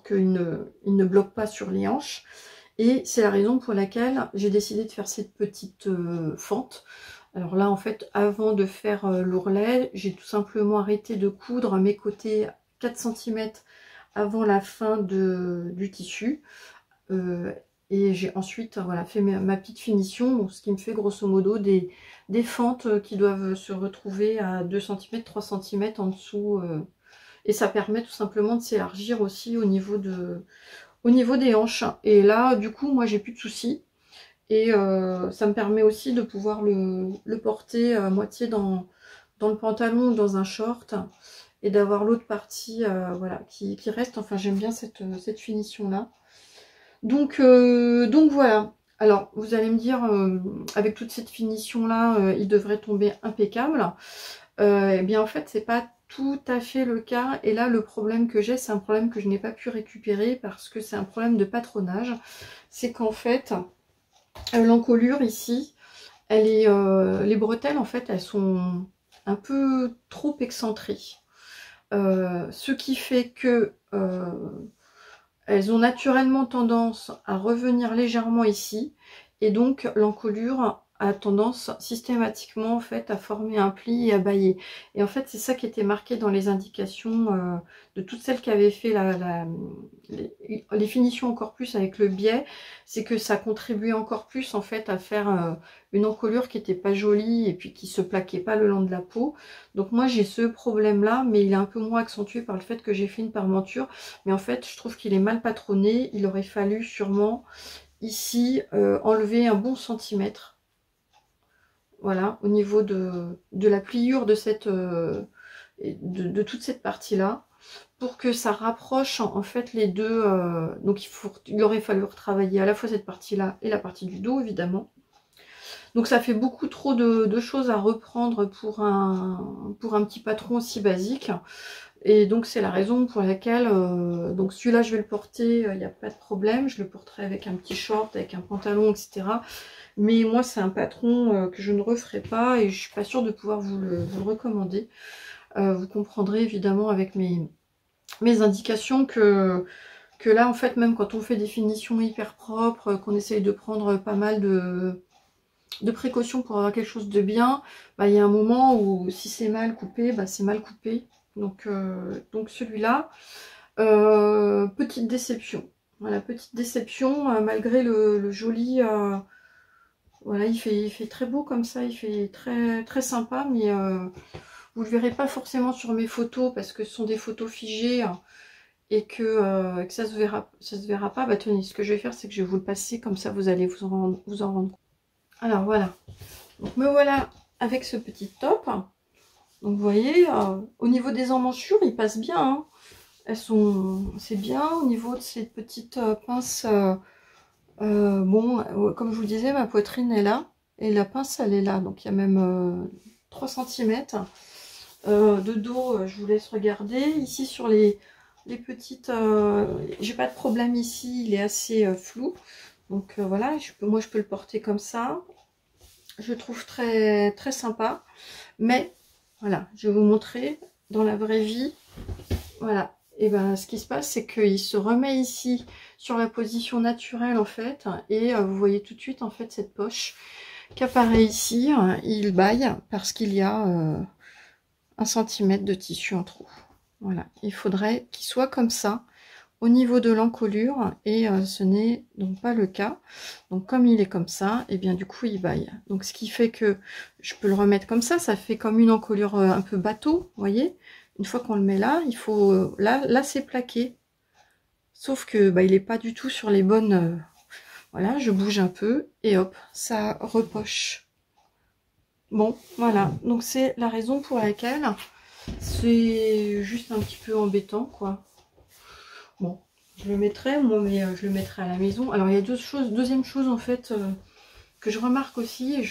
qu'il ne bloque pas sur les hanches. Et c'est la raison pour laquelle j'ai décidé de faire cette petite fente. Alors là, en fait, avant de faire l'ourlet, j'ai tout simplement arrêté de coudre mes côtés 4 cm avant la fin du tissu. Et j'ai ensuite voilà, fait ma petite finition, donc ce qui me fait grosso modo des fentes qui doivent se retrouver à 2 cm, 3 cm en dessous. Et ça permet tout simplement de s'élargir aussi au niveau des hanches. Et là, du coup, moi, j'ai plus de soucis. Et ça me permet aussi de pouvoir le porter à moitié dans le pantalon ou dans un short. Et d'avoir l'autre partie voilà, qui reste. Enfin, j'aime bien cette finition-là. Donc voilà. Alors, vous allez me dire, avec toute cette finition-là, il devrait tomber impeccable. Eh bien, en fait, c'est pas tout à fait le cas. Et là, le problème que j'ai, c'est un problème que je n'ai pas pu récupérer parce que c'est un problème de patronage. C'est qu'en fait, l'encolure ici, elle est, les bretelles, en fait, elles sont un peu trop excentrées. Ce qui fait que elles ont naturellement tendance à revenir légèrement ici. Et donc, l'encolure a tendance systématiquement en fait à former un pli et à bailler. Et en fait c'est ça qui était marqué dans les indications de toutes celles qui avaient fait les finitions encore plus avec le biais, c'est que ça contribuait encore plus en fait à faire une encolure qui était pas jolie et puis qui se plaquait pas le long de la peau. Donc moi j'ai ce problème là, mais il est un peu moins accentué par le fait que j'ai fait une parmenture. Mais en fait je trouve qu'il est mal patronné, il aurait fallu sûrement ici enlever un bon centimètre. Voilà, au niveau de la pliure de de toute cette partie-là, pour que ça rapproche en fait les deux. Donc il aurait fallu retravailler à la fois cette partie-là et la partie du dos, évidemment. Donc ça fait beaucoup trop de choses à reprendre pour un petit patron aussi basique. Et donc c'est la raison pour laquelle, donc celui-là je vais le porter, il n'y a pas de problème, je le porterai avec un petit short, avec un pantalon, etc. Mais moi c'est un patron que je ne referai pas et je suis pas sûre de pouvoir vous le recommander. Vous comprendrez évidemment avec mes indications que là en fait même quand on fait des finitions hyper propres, qu'on essaye de prendre pas mal de précautions pour avoir quelque chose de bien, bah, il y a un moment où si c'est mal coupé, bah, c'est mal coupé. Donc celui-là, petite déception. Voilà, petite déception, malgré le joli... voilà, il fait très beau comme ça, il fait très, très sympa, mais vous ne le verrez pas forcément sur mes photos, parce que ce sont des photos figées, hein, et que ça se verra pas. Bah tenez, ce que je vais faire, c'est que je vais vous le passer, comme ça vous allez vous en rendre compte. Alors voilà, donc me voilà avec ce petit top. Donc vous voyez, au niveau des emmanchures, il passe bien, hein. C'est bien au niveau de ces petites pinces. Bon, comme je vous disais, ma poitrine est là et la pince elle est là, donc il y a même 3 cm. De dos, je vous laisse regarder. Ici sur les petites, j'ai pas de problème ici, il est assez flou. Donc voilà, moi je peux le porter comme ça. Je le trouve très, très sympa. Mais voilà, je vais vous montrer dans la vraie vie. Voilà, et ben ce qui se passe, c'est qu'il se remet ici sur la position naturelle en fait. Et vous voyez tout de suite en fait cette poche qui apparaît ici. Il baille parce qu'il y a 1 cm de tissu en trop. Voilà, il faudrait qu'il soit comme ça au niveau de l'encolure et ce n'est donc pas le cas. Donc comme il est comme ça, et bien du coup il baille. Donc ce qui fait que je peux le remettre comme ça fait comme une encolure un peu bateau, vous voyez. Une fois qu'on le met là, il faut là c'est plaqué. Sauf que bah, il n'est pas du tout sur les bonnes. Voilà, je bouge un peu et hop, ça repoche. Bon, voilà. Donc c'est la raison pour laquelle c'est juste un petit peu embêtant, quoi. Bon, je le mettrai, moi, mais je le mettrai à la maison. Alors, il y a deuxième chose, en fait, que je remarque aussi, et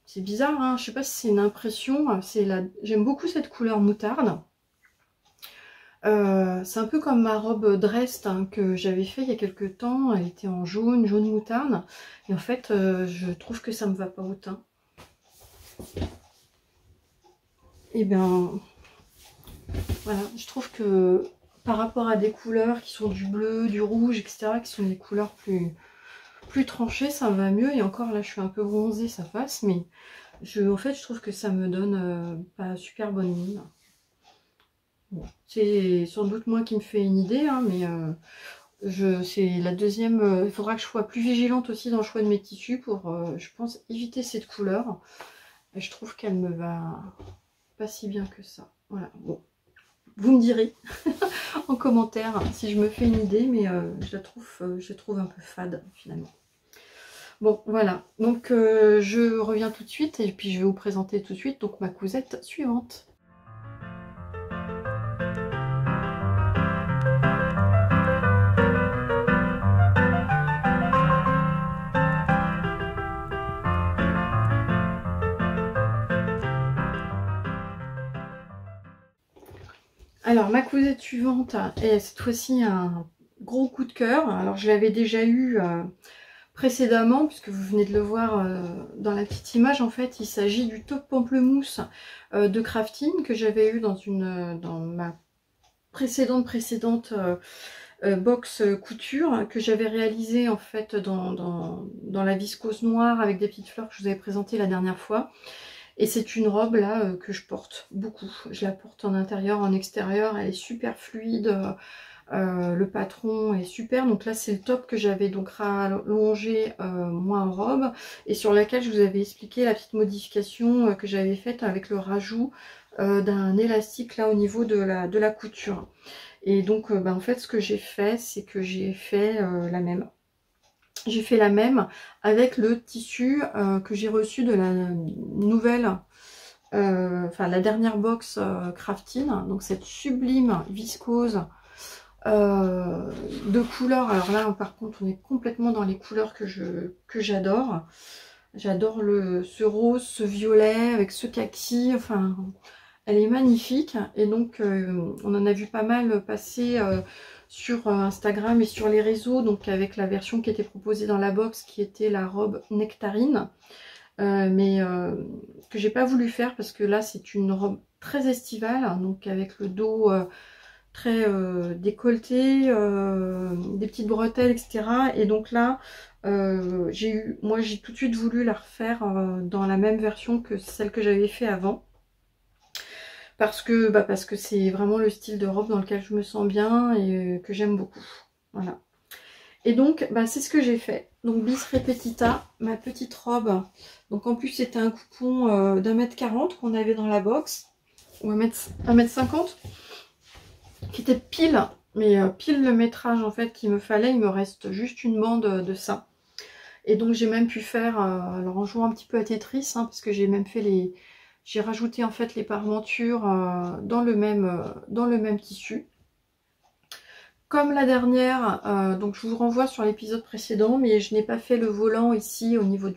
c'est bizarre, hein, je sais pas si c'est une impression, j'aime beaucoup cette couleur moutarde. C'est un peu comme ma robe Drest hein, que j'avais fait il y a quelques temps, elle était en jaune moutarde, et en fait, je trouve que ça me va pas au teint. Et bien... Voilà, je trouve que par rapport à des couleurs qui sont du bleu, du rouge, etc., qui sont des couleurs plus tranchées, ça va mieux. Et encore là, je suis un peu bronzée, ça passe, mais en fait, je trouve que ça me donne pas super bonne mine. Bon, c'est sans doute moi qui me fais une idée, hein, mais c'est la deuxième. Il faudra que je sois plus vigilante aussi dans le choix de mes tissus pour, je pense, éviter cette couleur. Et je trouve qu'elle me va pas si bien que ça. Voilà, bon. Vous me direz en commentaire si je me fais une idée, mais je la trouve un peu fade finalement. Bon, voilà. Donc, je reviens tout de suite et puis je vais vous présenter tout de suite donc ma cousette suivante. Alors, ma cousette suivante est cette fois-ci un gros coup de cœur. Alors, je l'avais déjà eu précédemment, puisque vous venez de le voir dans la petite image. En fait, il s'agit du top pamplemousse de Crafting que j'avais eu dans ma précédente box couture que j'avais réalisé en fait dans la viscose noire avec des petites fleurs que je vous avais présenté la dernière fois. Et c'est une robe là que je porte beaucoup. Je la porte en intérieur, en extérieur, elle est super fluide. Le patron est super. Donc là c'est le top que j'avais donc rallongé moi en robe et sur laquelle je vous avais expliqué la petite modification que j'avais faite avec le rajout d'un élastique là au niveau de la couture. Et donc en fait ce que j'ai fait, c'est que j'ai fait la même. J'ai fait la même avec le tissu que j'ai reçu de la nouvelle, enfin la dernière box Craftin. Donc cette sublime viscose de couleurs. Alors là par contre on est complètement dans les couleurs que j'adore. J'adore ce rose, ce violet avec ce kaki. Enfin elle est magnifique. Et donc on en a vu pas mal passer sur Instagram et sur les réseaux, donc avec la version qui était proposée dans la box qui était la robe nectarine, mais que j'ai pas voulu faire parce que là c'est une robe très estivale, donc avec le dos très décolleté, des petites bretelles, etc. Et donc là j'ai tout de suite voulu la refaire dans la même version que celle que j'avais fait avant. Parce que c'est vraiment le style de robe dans lequel je me sens bien et que j'aime beaucoup. Voilà. Et donc, c'est ce que j'ai fait. Donc, bis repetita, ma petite robe. Donc, en plus, c'était un coupon d'1,40 m qu'on avait dans la box. Ou 1,50 m. Qui était pile, mais pile le métrage en fait qu'il me fallait. Il me reste juste une bande de ça. Et donc, j'ai même pu faire, alors en jouant un petit peu à Tetris, hein, parce que j'ai même fait les... J'ai rajouté en fait les parmentures dans le même tissu. Comme la dernière, donc je vous renvoie sur l'épisode précédent, mais je n'ai pas fait le volant ici au niveau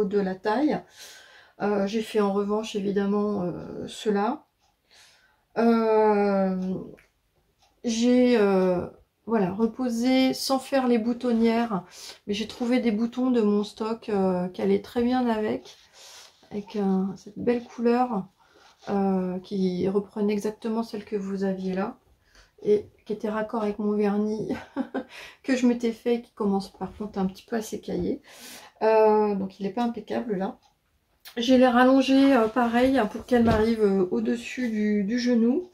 de la taille. J'ai fait en revanche évidemment cela. J'ai voilà, reposé sans faire les boutonnières, mais j'ai trouvé des boutons de mon stock qui allaient très bien avec cette belle couleur qui reprenait exactement celle que vous aviez là et qui était raccord avec mon vernis que je m'étais fait et qui commence par contre un petit peu à s'écailler. Donc il n'est pas impeccable là. J'ai les rallongés pareil pour qu'elle m'arrive au-dessus du genou.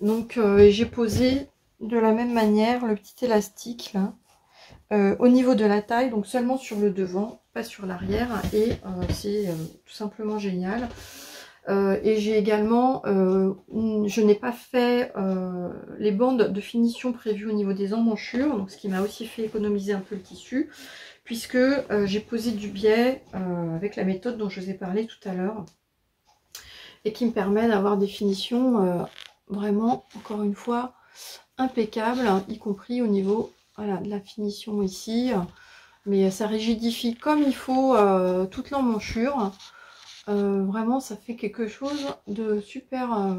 Donc j'ai posé de la même manière le petit élastique là. Au niveau de la taille, donc seulement sur le devant, pas sur l'arrière, et c'est tout simplement génial. Et j'ai également, je n'ai pas fait les bandes de finition prévues au niveau des emmanchures, donc ce qui m'a aussi fait économiser un peu le tissu, puisque j'ai posé du biais avec la méthode dont je vous ai parlé tout à l'heure, et qui me permet d'avoir des finitions vraiment, encore une fois, impeccables, y compris au niveau... Voilà, de la finition ici, mais ça rigidifie comme il faut toute l'emmanchure. Vraiment, ça fait quelque chose de super,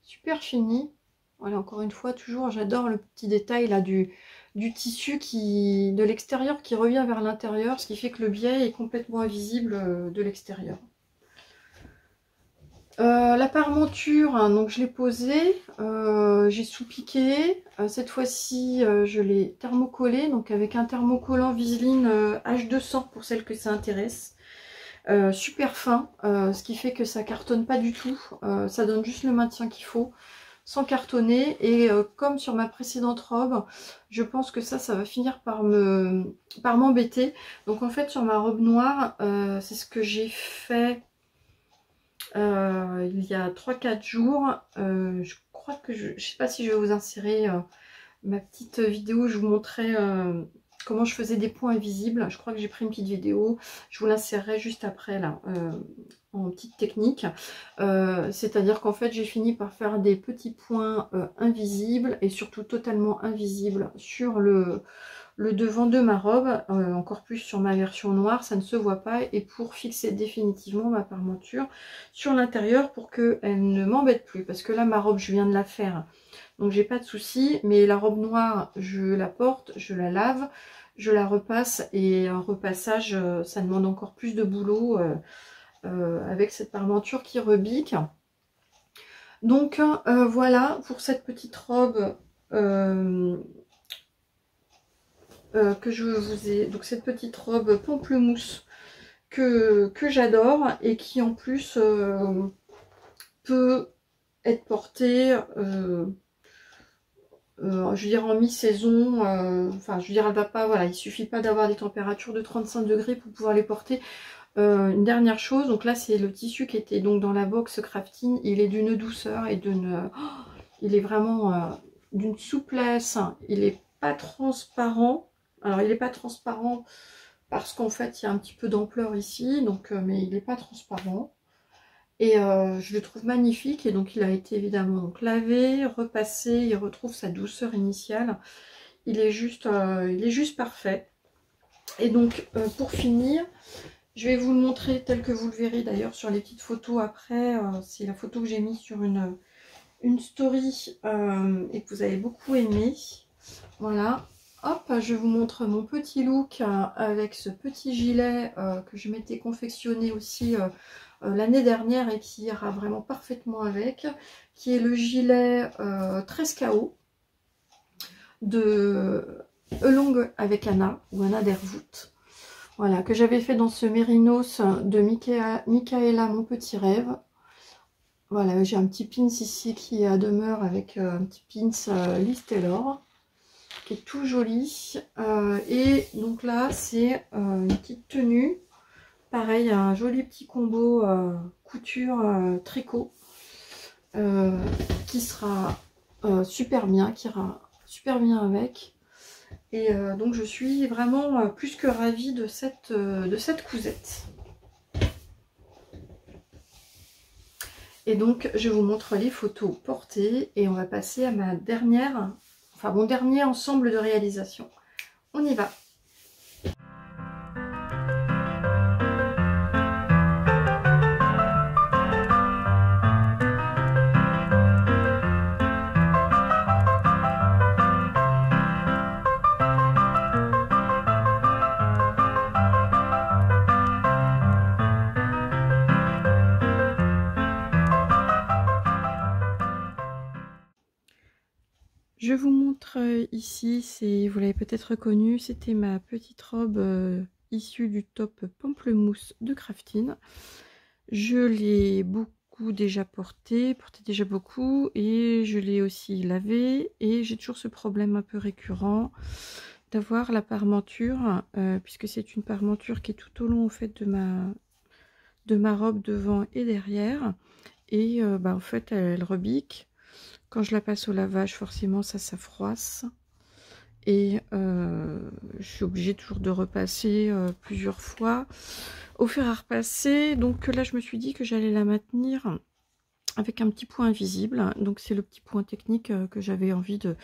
super fini. Voilà, encore une fois, toujours, j'adore le petit détail là du tissu de l'extérieur qui revient vers l'intérieur, ce qui fait que le biais est complètement invisible de l'extérieur. La parmenture, hein, donc je l'ai posée, j'ai sous-piqué, cette fois-ci je l'ai thermocollée, donc avec un thermocollant Viseline H200 pour celles que ça intéresse, super fin, ce qui fait que ça cartonne pas du tout, ça donne juste le maintien qu'il faut, sans cartonner, et comme sur ma précédente robe, je pense que ça va finir par m'embêter. Donc en fait sur ma robe noire, c'est ce que j'ai fait... il y a 3-4 jours, je crois que je sais pas si je vais vous insérer ma petite vidéo où je vous montrais comment je faisais des points invisibles. Je crois que j'ai pris une petite vidéo, je vous l'insérerai juste après là, en petite technique. C'est à dire qu'en fait j'ai fini par faire des petits points invisibles et surtout totalement invisibles sur le devant de ma robe, encore plus sur ma version noire, ça ne se voit pas, et pour fixer définitivement ma parmenture sur l'intérieur pour qu'elle ne m'embête plus, parce que là ma robe je viens de la faire, donc j'ai pas de souci, mais la robe noire je la porte, je la lave, je la repasse, et un repassage ça demande encore plus de boulot avec cette parmenture qui rebique. Donc voilà pour cette petite robe que je vous ai... Donc cette petite robe pamplemousse que j'adore et qui en plus peut être portée... je veux dire en mi-saison, enfin je veux dire elle va pas, voilà, il suffit pas d'avoir des températures de 35 degrés pour pouvoir les porter. Une dernière chose, donc là c'est le tissu qui était donc dans la box crafting, il est d'une douceur et d'une, il est vraiment d'une souplesse, il est pas transparent, alors il est pas transparent parce qu'en fait il y a un petit peu d'ampleur ici, donc mais il est pas transparent. Et je le trouve magnifique. Et donc il a été évidemment donc, lavé, repassé. Il retrouve sa douceur initiale. Il est juste parfait. Et donc pour finir, je vais vous le montrer tel que vous le verrez d'ailleurs sur les petites photos après. C'est la photo que j'ai mise sur une story et que vous avez beaucoup aimé. Voilà. Hop, je vous montre mon petit look avec ce petit gilet que je m'étais confectionné aussi l'année dernière et qui ira vraiment parfaitement avec, qui est le gilet 13KO de Along avec Anna ou Anna Dervoot. Voilà, que j'avais fait dans ce Mérinos de Michaela, mon petit rêve. Voilà, j'ai un petit pins ici qui est à demeure avec un petit pins Liz Taylor qui est tout joli. Et donc là, c'est une petite tenue. Pareil, un joli petit combo couture tricot qui sera super bien, qui ira super bien avec. Et donc je suis vraiment plus que ravie de cette cousette. Et donc je vous montre les photos portées et on va passer à ma dernière, enfin mon dernier ensemble de réalisations. On y va. Je vous montre ici, vous l'avez peut-être reconnu, c'était ma petite robe issue du top pamplemousse de Craftin. Je l'ai beaucoup déjà portée déjà beaucoup, et je l'ai aussi lavée, et j'ai toujours ce problème un peu récurrent d'avoir la parmenture, puisque c'est une parmenture qui est tout au long en fait de ma robe devant et derrière, et en fait elle rebique. Quand je la passe au lavage, forcément, ça froisse. Et je suis obligée toujours de repasser plusieurs fois au fer à repasser. Donc là, je me suis dit que j'allais la maintenir avec un petit point invisible. Donc c'est le petit point technique que j'avais envie de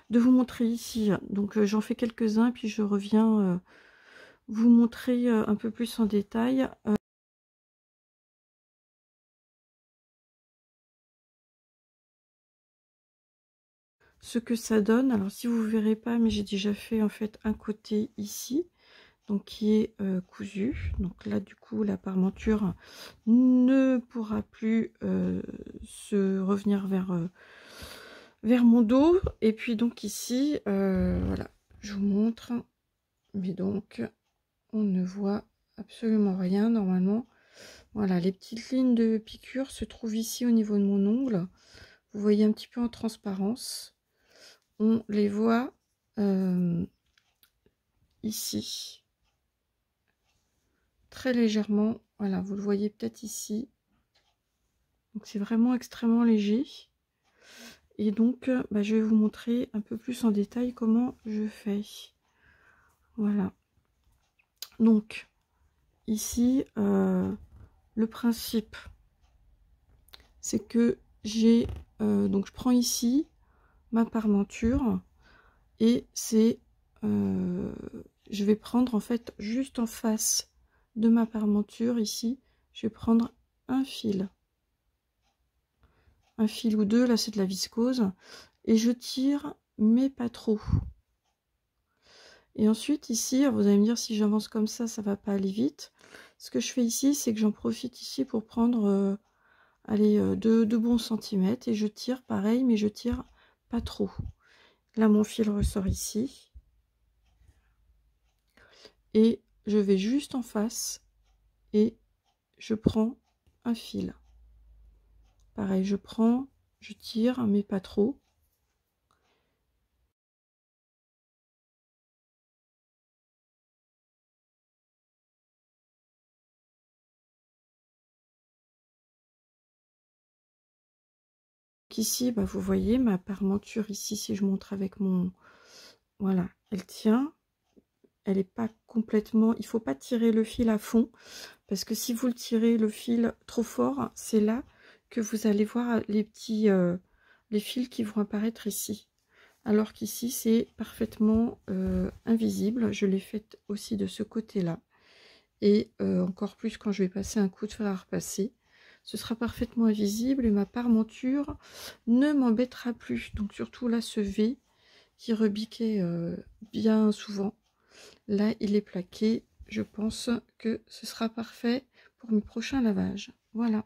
vous montrer ici. Donc j'en fais quelques-uns, puis je reviens vous montrer un peu plus en détail. Ce que ça donne, alors si vous ne verrez pas, mais j'ai déjà fait en fait un côté ici, donc qui est cousu. Donc là du coup la parmenture ne pourra plus se revenir vers mon dos. Et puis donc ici, voilà, je vous montre, mais donc on ne voit absolument rien normalement. Voilà, les petites lignes de piqûre se trouvent ici au niveau de mon ongle. Vous voyez un petit peu en transparence. On les voit ici, très légèrement. Voilà, vous le voyez peut-être ici. Donc c'est vraiment extrêmement léger. Et donc je vais vous montrer un peu plus en détail comment je fais. Voilà. Donc ici, le principe, c'est que j'ai donc je prends ici ma parmenture et c'est je vais prendre en fait juste en face de ma parmenture ici, je vais prendre un fil ou deux, là c'est de la viscose, et je tire mais pas trop. Et ensuite ici, vous allez me dire si j'avance comme ça va pas aller vite. Ce que je fais ici, c'est que j'en profite ici pour prendre allez, deux bons centimètres, et je tire pareil, mais je tire pas trop. Là, mon fil ressort ici. Et je vais juste en face et je prends un fil. Pareil, je prends, je tire, mais pas trop. Ici, bah, vous voyez ma parmenture ici, si je montre avec mon... Voilà, elle tient. Elle n'est pas complètement... Il ne faut pas tirer le fil à fond, parce que si vous le tirez le fil trop fort, c'est là que vous allez voir les petits... les fils qui vont apparaître ici. Alors qu'ici, c'est parfaitement invisible. Je l'ai fait aussi de ce côté-là. Et encore plus quand je vais passer un coup de fer à repasser. Ce sera parfaitement invisible et ma parmenture ne m'embêtera plus. Donc surtout là, ce V qui rebiquait bien souvent. Là, il est plaqué. Je pense que ce sera parfait pour mes prochains lavages. Voilà.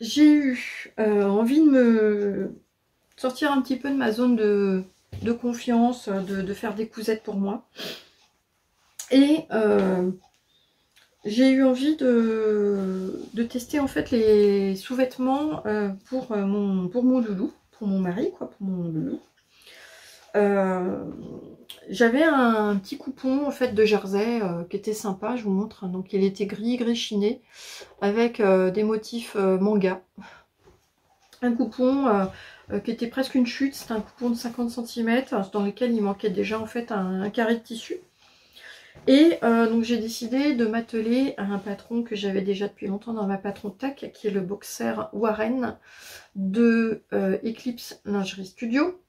J'ai eu envie de me sortir un petit peu de ma zone de confiance, de faire des cousettes pour moi. Et j'ai eu envie de tester en fait les sous-vêtements pour mon loulou, pour mon mari, quoi, pour mon loulou. J'avais un petit coupon en fait de jersey qui était sympa, je vous montre. Donc il était gris chiné avec des motifs manga. Un coupon qui était presque une chute, c'était un coupon de 50 cm dans lequel il manquait déjà en fait un carré de tissu. Et donc j'ai décidé de m'atteler à un patron que j'avais déjà depuis longtemps dans ma patron tac, qui est le boxer Warren de Eclipse Lingerie Studio.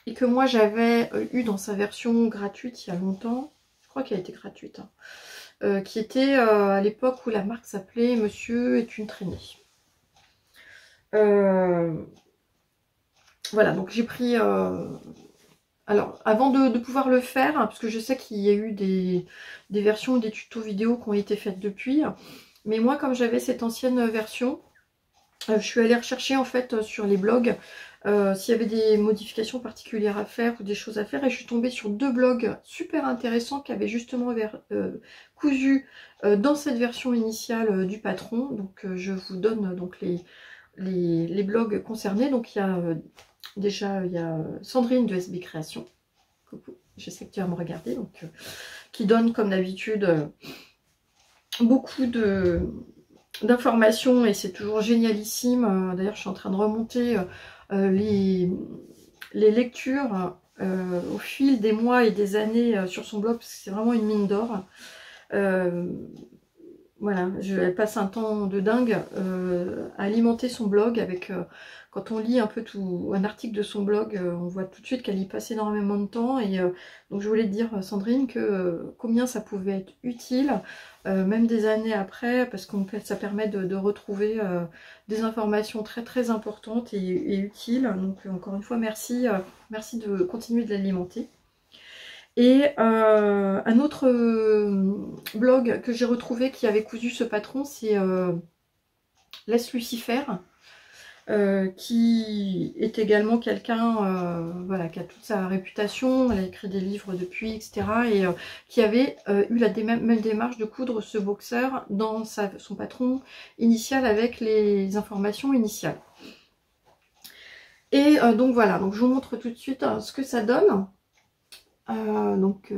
Et que moi j'avais eu dans sa version gratuite il y a longtemps, je crois qu'elle était gratuite, hein, qui était à l'époque où la marque s'appelait Monsieur est une traînée. Voilà, donc j'ai pris... alors, avant de pouvoir le faire, hein, parce que je sais qu'il y a eu des versions, des tutos vidéo qui ont été faites depuis, mais moi comme j'avais cette ancienne version, je suis allée rechercher en fait sur les blogs s'il y avait des modifications particulières à faire ou des choses à faire, et je suis tombée sur 2 blogs super intéressants qui avaient justement cousu dans cette version initiale du patron. Donc je vous donne donc les blogs concernés. Donc il y a déjà il y a Sandrine de SB Création, coucou, je sais que tu vas me regarder, donc qui donne comme d'habitude beaucoup d'informations, et c'est toujours génialissime. D'ailleurs je suis en train de remonter les lectures au fil des mois et des années sur son blog, parce que c'est vraiment une mine d'or. Voilà, elle passe un temps de dingue à alimenter son blog avec... quand on lit un peu un article de son blog, on voit tout de suite qu'elle y passe énormément de temps. Et donc je voulais te dire, Sandrine, que combien ça pouvait être utile, même des années après, parce que ça permet de retrouver des informations très très importantes et utiles. Donc encore une fois, merci, merci de continuer de l'alimenter. Et un autre blog que j'ai retrouvé qui avait cousu ce patron, c'est Laisse Lucifer, qui est également quelqu'un voilà, qui a toute sa réputation, elle a écrit des livres depuis, etc. Et qui avait eu la même démarche de coudre ce boxer dans son patron initial avec les informations initiales. Et donc voilà, donc je vous montre tout de suite ce que ça donne. Donc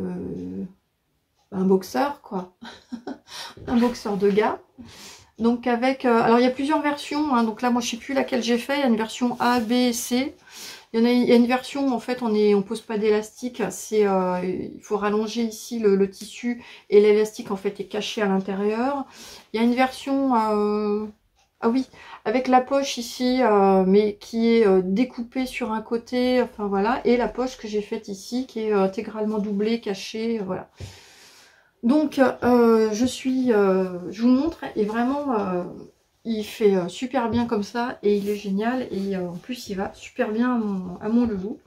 un boxeur quoi, un boxeur de gars. Donc avec, alors il y a plusieurs versions, hein, donc là moi je sais plus laquelle j'ai fait, il y a une version A, B et C. Il y a une version où en fait on pose pas d'élastique, c'est il faut rallonger ici le tissu et l'élastique en fait est caché à l'intérieur. Il y a une version, ah oui, avec la poche ici, mais qui est découpée sur un côté, enfin voilà, et la poche que j'ai faite ici qui est intégralement doublée, cachée, voilà. Donc je vous montre, et vraiment il fait super bien comme ça, et il est génial, et en plus il va super bien à mon loulou.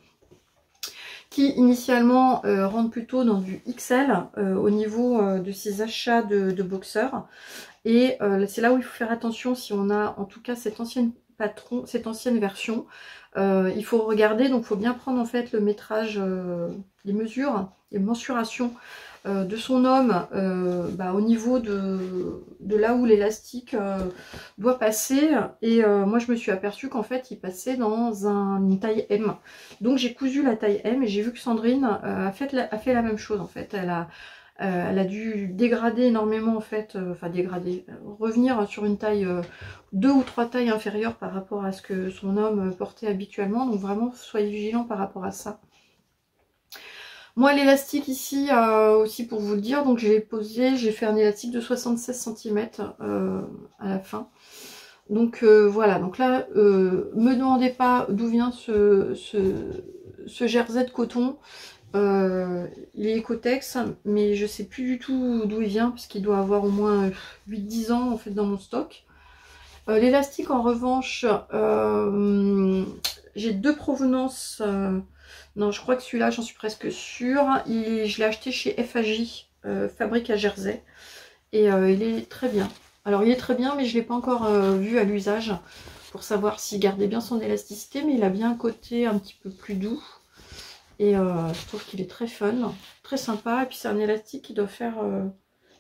qui initialement rentre plutôt dans du XL au niveau de ses achats de boxeurs. Et c'est là où il faut faire attention si on a en tout cas cette ancienne version. Il faut regarder, donc il faut bien prendre en fait le métrage, les mesures, les mensurations de son homme au niveau de là où l'élastique doit passer. Et moi je me suis aperçue qu'en fait il passait dans une taille M. Donc j'ai cousu la taille M et j'ai vu que Sandrine a fait la même chose en fait. Elle a dû dégrader énormément en fait, revenir sur une taille 2 ou 3 tailles inférieures par rapport à ce que son homme portait habituellement. Donc vraiment soyez vigilants par rapport à ça. Moi l'élastique ici aussi pour vous le dire, donc j'ai fait un élastique de 76 cm à la fin. Donc voilà, donc là me demandez pas d'où vient ce jersey de coton. Il est Ecotex, mais je sais plus du tout d'où il vient, puisqu'il doit avoir au moins 8-10 ans en fait dans mon stock. L'élastique en revanche, j'ai 2 provenances. Non, je crois que celui-là, j'en suis presque sûre. Je l'ai acheté chez FAJ, Fabrique à Jersey. Et il est très bien. Alors il est très bien, mais je ne l'ai pas encore vu à l'usage pour savoir s'il gardait bien son élasticité, mais il a bien un côté un petit peu plus doux. Et je trouve qu'il est très fun, très sympa. Et puis c'est un élastique qui doit faire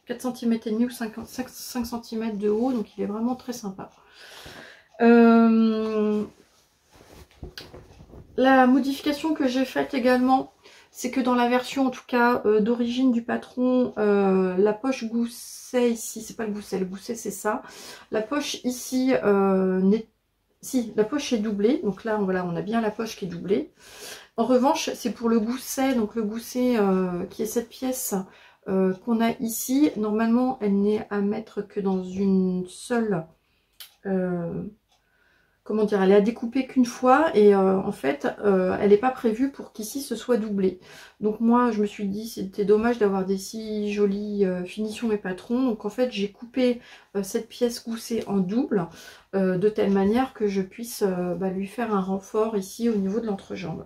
4 cm et demi ou 5 cm de haut. Donc il est vraiment très sympa. La modification que j'ai faite également, c'est que dans la version en tout cas d'origine du patron, la poche gousset ici, c'est pas le gousset c'est ça. La poche ici, si la poche est doublée. Donc là voilà, on a bien la poche qui est doublée. En revanche, c'est pour le gousset, donc le gousset qui est cette pièce qu'on a ici. Normalement, elle n'est à mettre que dans une seule, comment dire, elle est à découper qu'une fois. Et en fait, elle n'est pas prévue pour qu'ici ce soit doublé. Donc moi, je me suis dit, c'était dommage d'avoir des si jolies finitions mes patrons. Donc en fait, j'ai coupé cette pièce gousset en double, de telle manière que je puisse lui faire un renfort ici au niveau de l'entrejambe.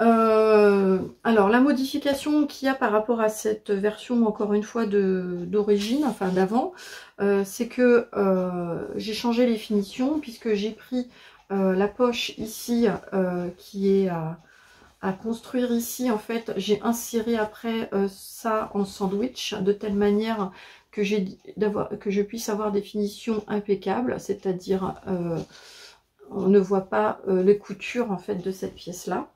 Alors la modification qu'il y a par rapport à cette version encore une fois d'origine, enfin d'avant, c'est que j'ai changé les finitions puisque j'ai pris la poche ici qui est à construire ici. En fait j'ai inséré après ça en sandwich de telle manière que je puisse avoir des finitions impeccables, c'est-à-dire on ne voit pas les coutures en fait de cette pièce là.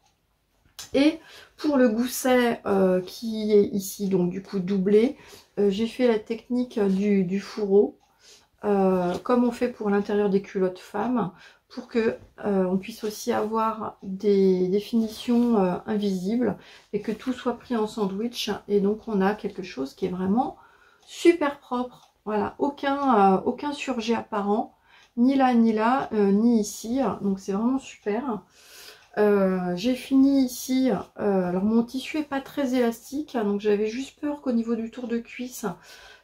Et pour le gousset qui est ici, donc du coup doublé, j'ai fait la technique du fourreau, comme on fait pour l'intérieur des culottes femmes, pour que on puisse aussi avoir des finitions invisibles et que tout soit pris en sandwich. Et donc on a quelque chose qui est vraiment super propre. Voilà, aucun surjet apparent, ni là, ni ici. Donc c'est vraiment super. J'ai fini ici, alors mon tissu est pas très élastique, donc j'avais juste peur qu'au niveau du tour de cuisse,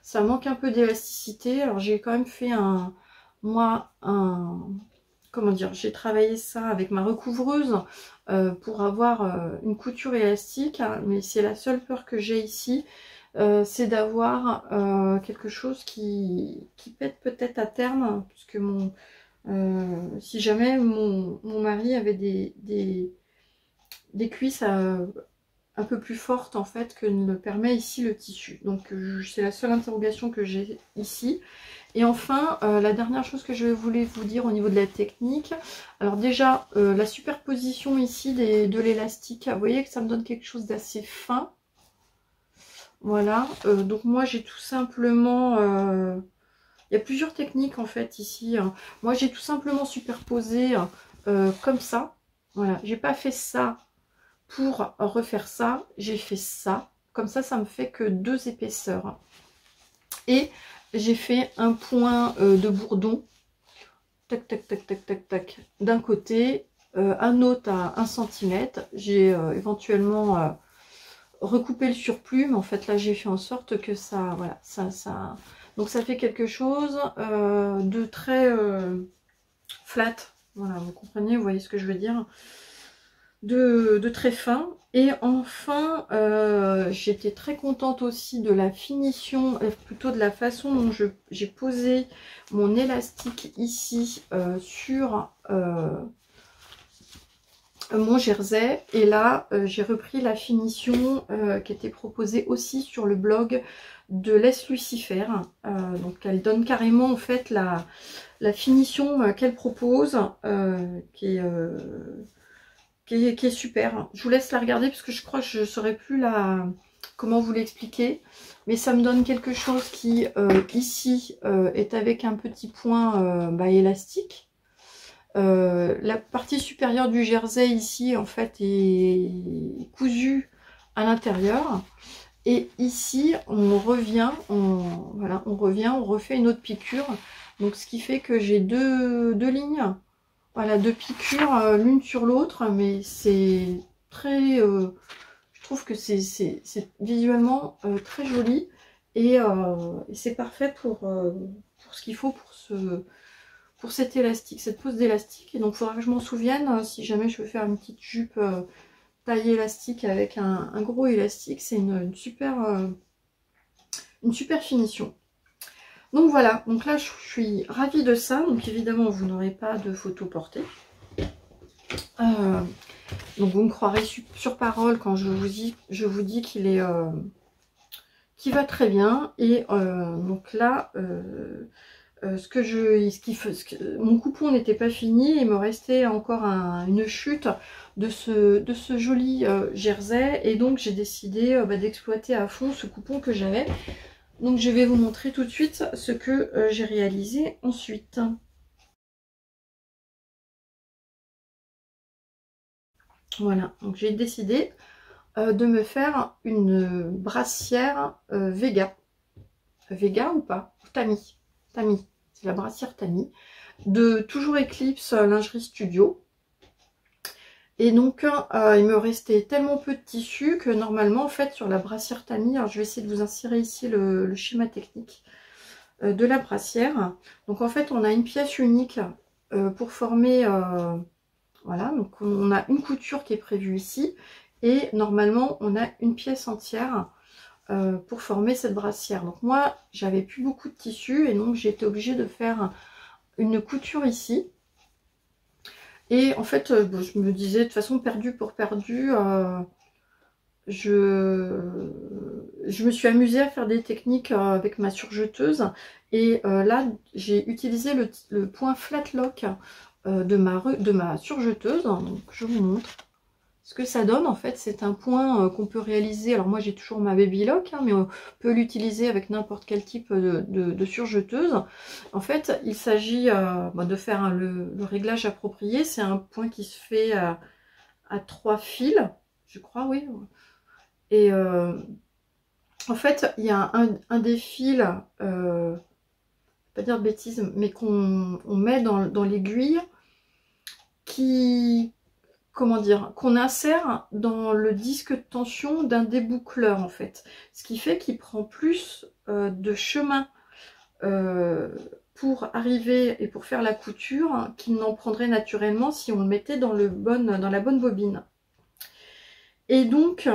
ça manque un peu d'élasticité. Alors j'ai quand même fait comment dire, j'ai travaillé ça avec ma recouvreuse pour avoir une couture élastique, mais c'est la seule peur que j'ai ici, c'est d'avoir quelque chose qui pète peut-être à terme, puisque si jamais mon mari avait des cuisses un peu plus fortes en fait que ne le permet ici le tissu. Donc c'est la seule interrogation que j'ai ici. Et enfin, la dernière chose que je voulais vous dire au niveau de la technique. Alors déjà, la superposition ici de l'élastique, vous voyez que ça me donne quelque chose d'assez fin. Voilà, donc moi j'ai tout simplement... il y a plusieurs techniques en fait ici. Moi j'ai tout simplement superposé comme ça. Voilà, j'ai pas fait ça pour refaire ça. J'ai fait ça. Comme ça me fait que 2 épaisseurs. Et j'ai fait un point de bourdon. Tac, tac, tac, tac, tac, tac. D'un côté, un autre à 1 cm. J'ai éventuellement recoupé le surplus. Mais en fait là j'ai fait en sorte que ça... Voilà, ça... Donc ça fait quelque chose de très flat. Voilà, vous comprenez, vous voyez ce que je veux dire. de très fin. Et enfin, j'étais très contente aussi de la finition, plutôt de la façon dont j'ai posé mon élastique ici sur mon jersey. Et là, j'ai repris la finition qui était proposée aussi sur le blog de Laisse Lucifer. Donc elle donne carrément en fait la finition qu'elle propose, qui est super. Je vous laisse la regarder parce que je crois que je ne saurais plus comment vous l'expliquer. Mais ça me donne quelque chose qui, ici, est avec un petit point élastique. La partie supérieure du jersey, ici, en fait, est cousue à l'intérieur. Et ici, on revient, voilà, on refait une autre piqûre. Donc, ce qui fait que j'ai deux lignes. Voilà, deux piqûres l'une sur l'autre, mais c'est très... je trouve que c'est visuellement très joli et c'est parfait pour ce qu'il faut pour cet élastique, cette pose d'élastique. Et donc, il faudra que je m'en souvienne si jamais je veux faire une petite jupe taille élastique avec un gros élastique. C'est une super finition. Donc voilà, donc là je suis ravie de ça. Donc évidemment vous n'aurez pas de photo portée. Donc vous me croirez sur parole quand je vous dis qu'il est qu'il va très bien. Et donc là mon coupon n'était pas fini, il me restait encore une chute de ce joli jersey, et donc j'ai décidé d'exploiter à fond ce coupon que j'avais. Donc je vais vous montrer tout de suite ce que j'ai réalisé ensuite. Voilà, donc j'ai décidé de me faire une brassière Vega. Vega ou pas? Tami. Tami, c'est la brassière Tami. De Toujours Eclipse Lingerie Studio. Et donc il me restait tellement peu de tissu que normalement en fait sur la brassière Tami, alors je vais essayer de vous insérer ici le schéma technique de la brassière. Donc en fait on a une pièce unique pour former, voilà, donc on a une couture qui est prévue ici et normalement on a une pièce entière pour former cette brassière. Donc moi j'avais plus beaucoup de tissu et donc j'ai été obligée de faire une couture ici. Et en fait je me disais de toute façon perdu pour perdu, je me suis amusée à faire des techniques avec ma surjeteuse. Et là j'ai utilisé le point flat lock de ma surjeteuse. Donc je vous montre ce que ça donne. En fait c'est un point qu'on peut réaliser, alors moi j'ai toujours ma baby lock mais on peut l'utiliser avec n'importe quel type de surjeteuse. En fait il s'agit de faire le réglage approprié. C'est un point qui se fait à 3 fils, je crois, oui. Et en fait il y a un des fils, pas dire de bêtises, mais qu'on met dans l'aiguille, comment dire, qu'on insère dans le disque de tension d'un déboucleur en fait. Ce qui fait qu'il prend plus de chemin pour arriver et pour faire la couture qu'il n'en prendrait naturellement si on le mettait dans la bonne bobine. Et donc,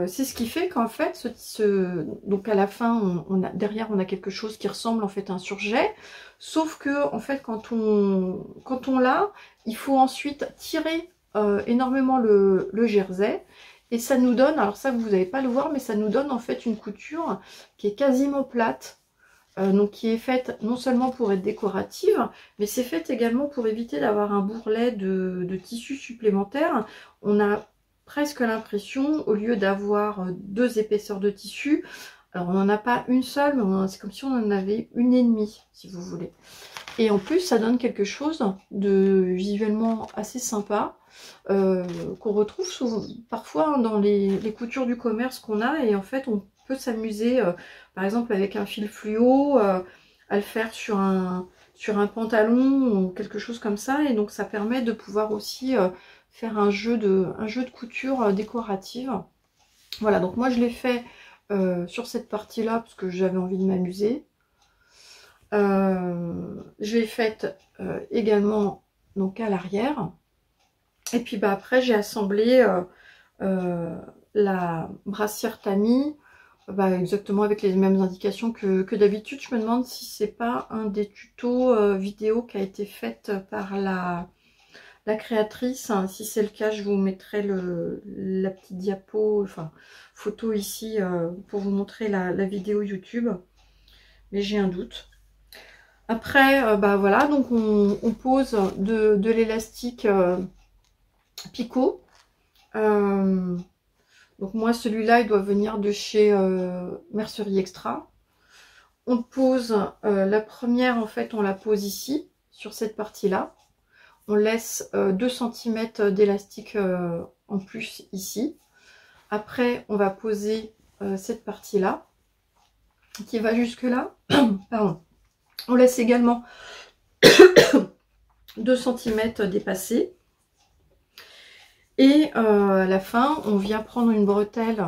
c'est ce qui fait qu'en fait, donc à la fin, derrière, on a quelque chose qui ressemble en fait à un surjet. Sauf que, en fait, quand on l'a, il faut ensuite tirer énormément le jersey. Et ça nous donne, alors ça, vous n'allez pas le voir, mais ça nous donne en fait une couture qui est quasiment plate. Donc qui est faite non seulement pour être décorative, mais c'est fait également pour éviter d'avoir un bourrelet de tissu supplémentaire. On a presque l'impression, au lieu d'avoir 2 épaisseurs de tissu, alors on n'en a pas une seule, mais c'est comme si on en avait une et demie, si vous voulez. Et en plus, ça donne quelque chose de visuellement assez sympa, qu'on retrouve souvent, parfois dans les coutures du commerce qu'on a. Et en fait, on peut s'amuser, par exemple avec un fil fluo, à le faire sur un pantalon ou quelque chose comme ça. Et donc ça permet de pouvoir aussi faire un jeu de couture décorative. Voilà, donc moi je l'ai fait sur cette partie là parce que j'avais envie de m'amuser. Je l'ai faite également donc à l'arrière. Et puis bah, après j'ai assemblé la brassière tamis, bah, exactement avec les mêmes indications que d'habitude. Je me demande si c'est pas un des tutos vidéo qui a été fait par la créatrice. Si c'est le cas, je vous mettrai la petite diapo, enfin photo ici pour vous montrer la vidéo YouTube. Mais j'ai un doute. Après, bah voilà, donc on pose de l'élastique picot. Donc moi, celui-là, il doit venir de chez Mercerie Extra. On pose la première, en fait, on la pose ici, sur cette partie-là. On laisse 2 cm d'élastique en plus ici. Après, on va poser cette partie-là, qui va jusque là. Pardon. On laisse également 2 cm dépassés. Et à la fin, on vient prendre une bretelle.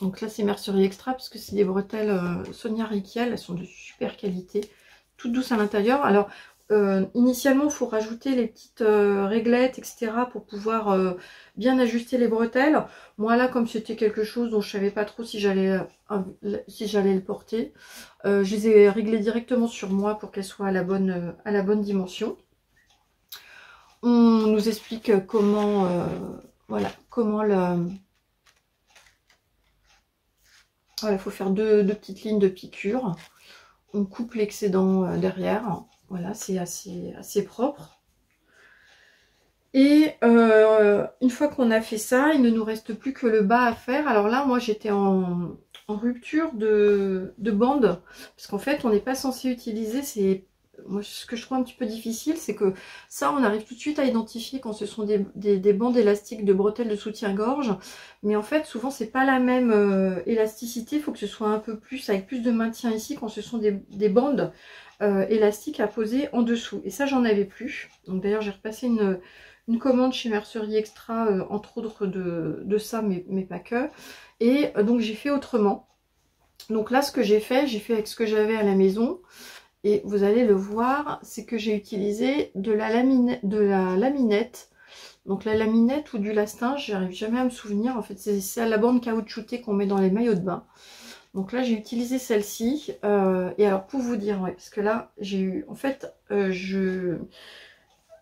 Donc là, c'est Mercerie Extra, parce que c'est des bretelles Sonia Rykiel. Elles sont de super qualité, toutes douces à l'intérieur. Alors, initialement, il faut rajouter les petites réglettes, etc. pour pouvoir bien ajuster les bretelles. Moi, là, comme c'était quelque chose dont je savais pas trop si j'allais le porter, je les ai réglées directement sur moi pour qu'elles soient à la bonne dimension. On nous explique comment, voilà, comment voilà, il faut faire deux petites lignes de piqûre. On coupe l'excédent derrière. Voilà, c'est assez propre. Et une fois qu'on a fait ça, il ne nous reste plus que le bas à faire. Alors là, moi, j'étais en rupture de bande. Parce qu'en fait, on n'est pas censé utiliser moi, ce que je trouve un petit peu difficile, c'est que ça, on arrive tout de suite à identifier quand ce sont des bandes élastiques de bretelles de soutien-gorge. Mais en fait, souvent, c'est pas la même élasticité. Il faut que ce soit un peu plus, avec plus de maintien ici, quand ce sont des bandes élastiques à poser en dessous. Et ça, j'en avais plus. Donc d'ailleurs, j'ai repassé une commande chez Mercerie Extra, entre autres de ça, mais pas que. Et donc, j'ai fait autrement. Donc là, ce que j'ai fait avec ce que j'avais à la maison. Et vous allez le voir, c'est que j'ai utilisé de la laminette. Donc la laminette ou du lastinge, j'arrive jamais à me souvenir. En fait, c'est à la bande caoutchoutée qu'on met dans les maillots de bain. Donc là, j'ai utilisé celle-ci. Et alors, pour vous dire, ouais, parce que là, j'ai eu... En fait,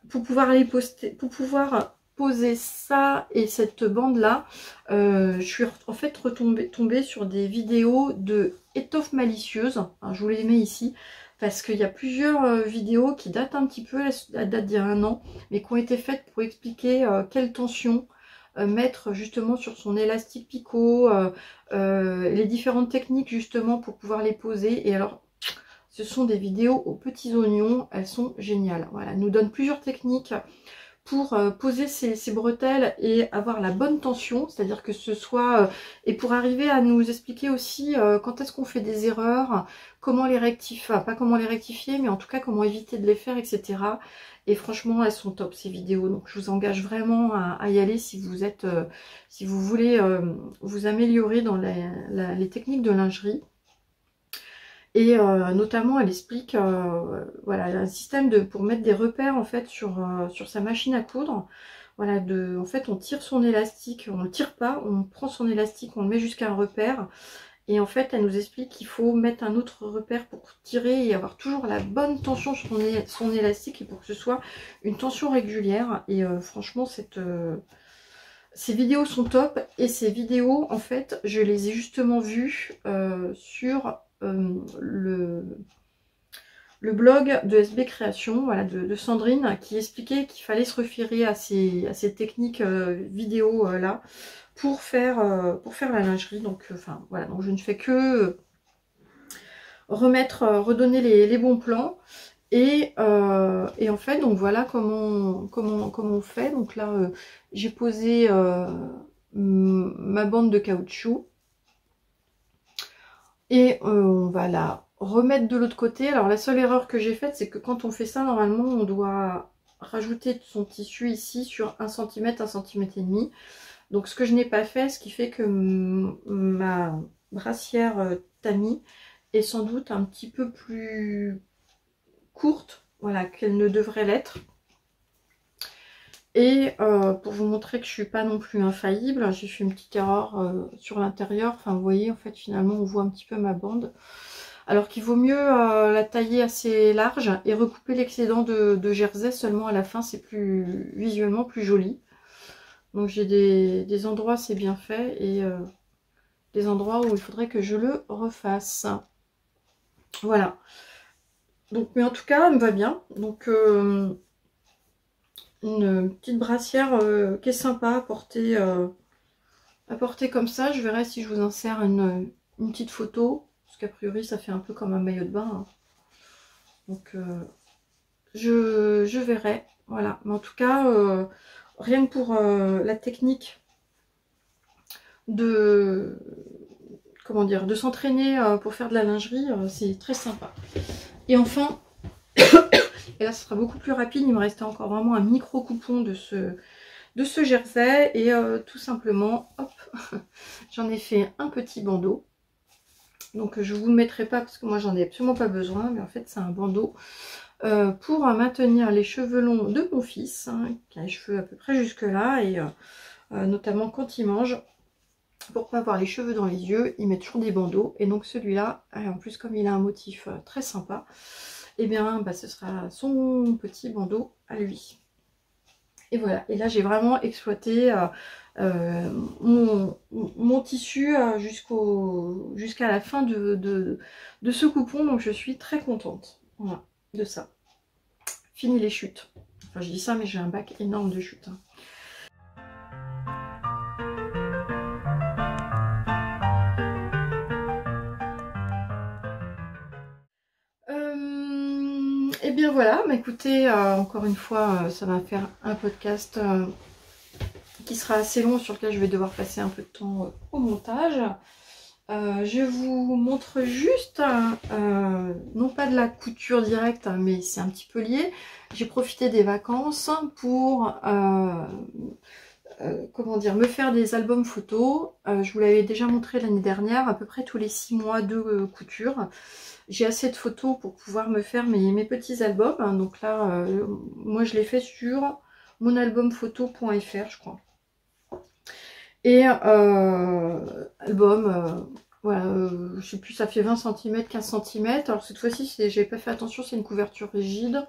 pour pouvoir poser ça et cette bande-là, je suis en fait tombée sur des vidéos de étoffe malicieuse. Alors, je vous les mets ici. Parce qu'il y a plusieurs vidéos qui datent un petit peu, elles datent d'il y a 1 an, mais qui ont été faites pour expliquer quelle tension mettre justement sur son élastique picot, les différentes techniques justement pour pouvoir les poser. Et alors, ce sont des vidéos aux petits oignons, elles sont géniales. Voilà, elles nous donnent plusieurs techniques pour poser ces bretelles et avoir la bonne tension, c'est-à-dire que ce soit, et pour arriver à nous expliquer aussi quand est-ce qu'on fait des erreurs, comment les rectifier, enfin pas comment les rectifier, mais en tout cas comment éviter de les faire, etc. Et franchement, elles sont top ces vidéos, donc je vous engage vraiment à y aller si vous êtes, si vous voulez vous améliorer dans les techniques de lingerie. Et notamment, elle explique voilà, un système pour mettre des repères en fait sur sa machine à coudre. Voilà, en fait, on tire son élastique, on ne le tire pas, on prend son élastique, on le met jusqu'à un repère. Et en fait, elle nous explique qu'il faut mettre un autre repère pour tirer et avoir toujours la bonne tension sur son élastique et pour que ce soit une tension régulière. Et franchement, ces vidéos sont top. Et ces vidéos, en fait, je les ai justement vues sur le blog de SB Création, voilà, de Sandrine, qui expliquait qu'il fallait se référer à ces techniques vidéo là pour faire la lingerie. Donc enfin voilà, donc je ne fais que redonner les bons plans. Et en fait, donc voilà comment on fait. Donc là, j'ai posé ma bande de caoutchouc. Et on va la remettre de l'autre côté. Alors la seule erreur que j'ai faite, c'est que quand on fait ça, normalement, on doit rajouter son tissu ici sur 1 cm, 1 cm et demi. Donc ce que je n'ai pas fait, ce qui fait que ma brassière tamis est sans doute un petit peu plus courte, voilà, qu'elle ne devrait l'être. Et pour vous montrer que je suis pas non plus infaillible, j'ai fait une petite erreur sur l'intérieur. Enfin, vous voyez, en fait, finalement, on voit un petit peu ma bande. Alors qu'il vaut mieux la tailler assez large et recouper l'excédent de jersey seulement à la fin. C'est plus visuellement plus joli. Donc j'ai des endroits c'est bien fait et des endroits où il faudrait que je le refasse. Voilà. Donc, mais en tout cas, elle me va bien. Donc une petite brassière qui est sympa à porter comme ça. Je verrai si je vous insère une petite photo. Parce qu'a priori, ça fait un peu comme un maillot de bain. Hein. Donc, je verrai. Voilà. Mais en tout cas, rien que pour la technique de... Comment dire, de s'entraîner pour faire de la lingerie, c'est très sympa. Et enfin, et là ce sera beaucoup plus rapide, il me restait encore vraiment un micro coupon de ce jersey et tout simplement, hop, j'en ai fait un petit bandeau. Donc je vous le mettrai pas parce que moi j'en ai absolument pas besoin, mais en fait c'est un bandeau pour maintenir les cheveux longs de mon fils, hein, qui a les cheveux à peu près jusque là, et notamment quand il mange. Pour pas avoir les cheveux dans les yeux, il met toujours des bandeaux. Et donc celui-là, en plus comme il a un motif très sympa, et bien bah, ce sera son petit bandeau à lui. Et voilà, et là j'ai vraiment exploité mon tissu jusqu'à la fin de ce coupon. Donc je suis très contente, voilà, de ça. Fini les chutes. Enfin je dis ça mais j'ai un bac énorme de chutes. Hein. Et bien voilà, bah écoutez, encore une fois, ça va faire un podcast qui sera assez long, sur lequel je vais devoir passer un peu de temps au montage. Je vous montre juste, non pas de la couture directe, hein, mais c'est un petit peu lié. J'ai profité des vacances pour comment dire, me faire des albums photos. Je vous l'avais déjà montré l'année dernière, à peu près tous les 6 mois de couture. J'ai assez de photos pour pouvoir me faire mes petits albums. Hein. Donc là, moi je l'ai fait sur monalbumphoto.fr, je crois. Et album, voilà, je sais plus, ça fait 20 cm, 15 cm. Alors cette fois-ci, j'ai pas fait attention, c'est une couverture rigide.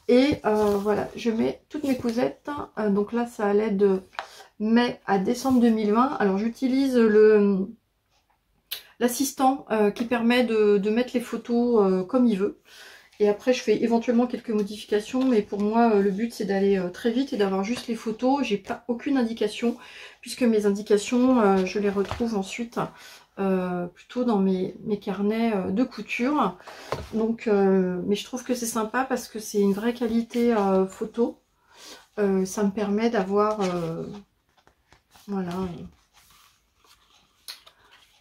Et voilà, je mets toutes mes cousettes. Donc là, ça allait de mai à décembre 2020. Alors j'utilise l'assistant qui permet de mettre les photos comme il veut. Et après, je fais éventuellement quelques modifications, mais pour moi, le but, c'est d'aller très vite et d'avoir juste les photos. J'ai pas aucune indication, puisque mes indications, je les retrouve ensuite plutôt dans mes carnets de couture. Donc, mais je trouve que c'est sympa parce que c'est une vraie qualité photo. Ça me permet d'avoir, voilà,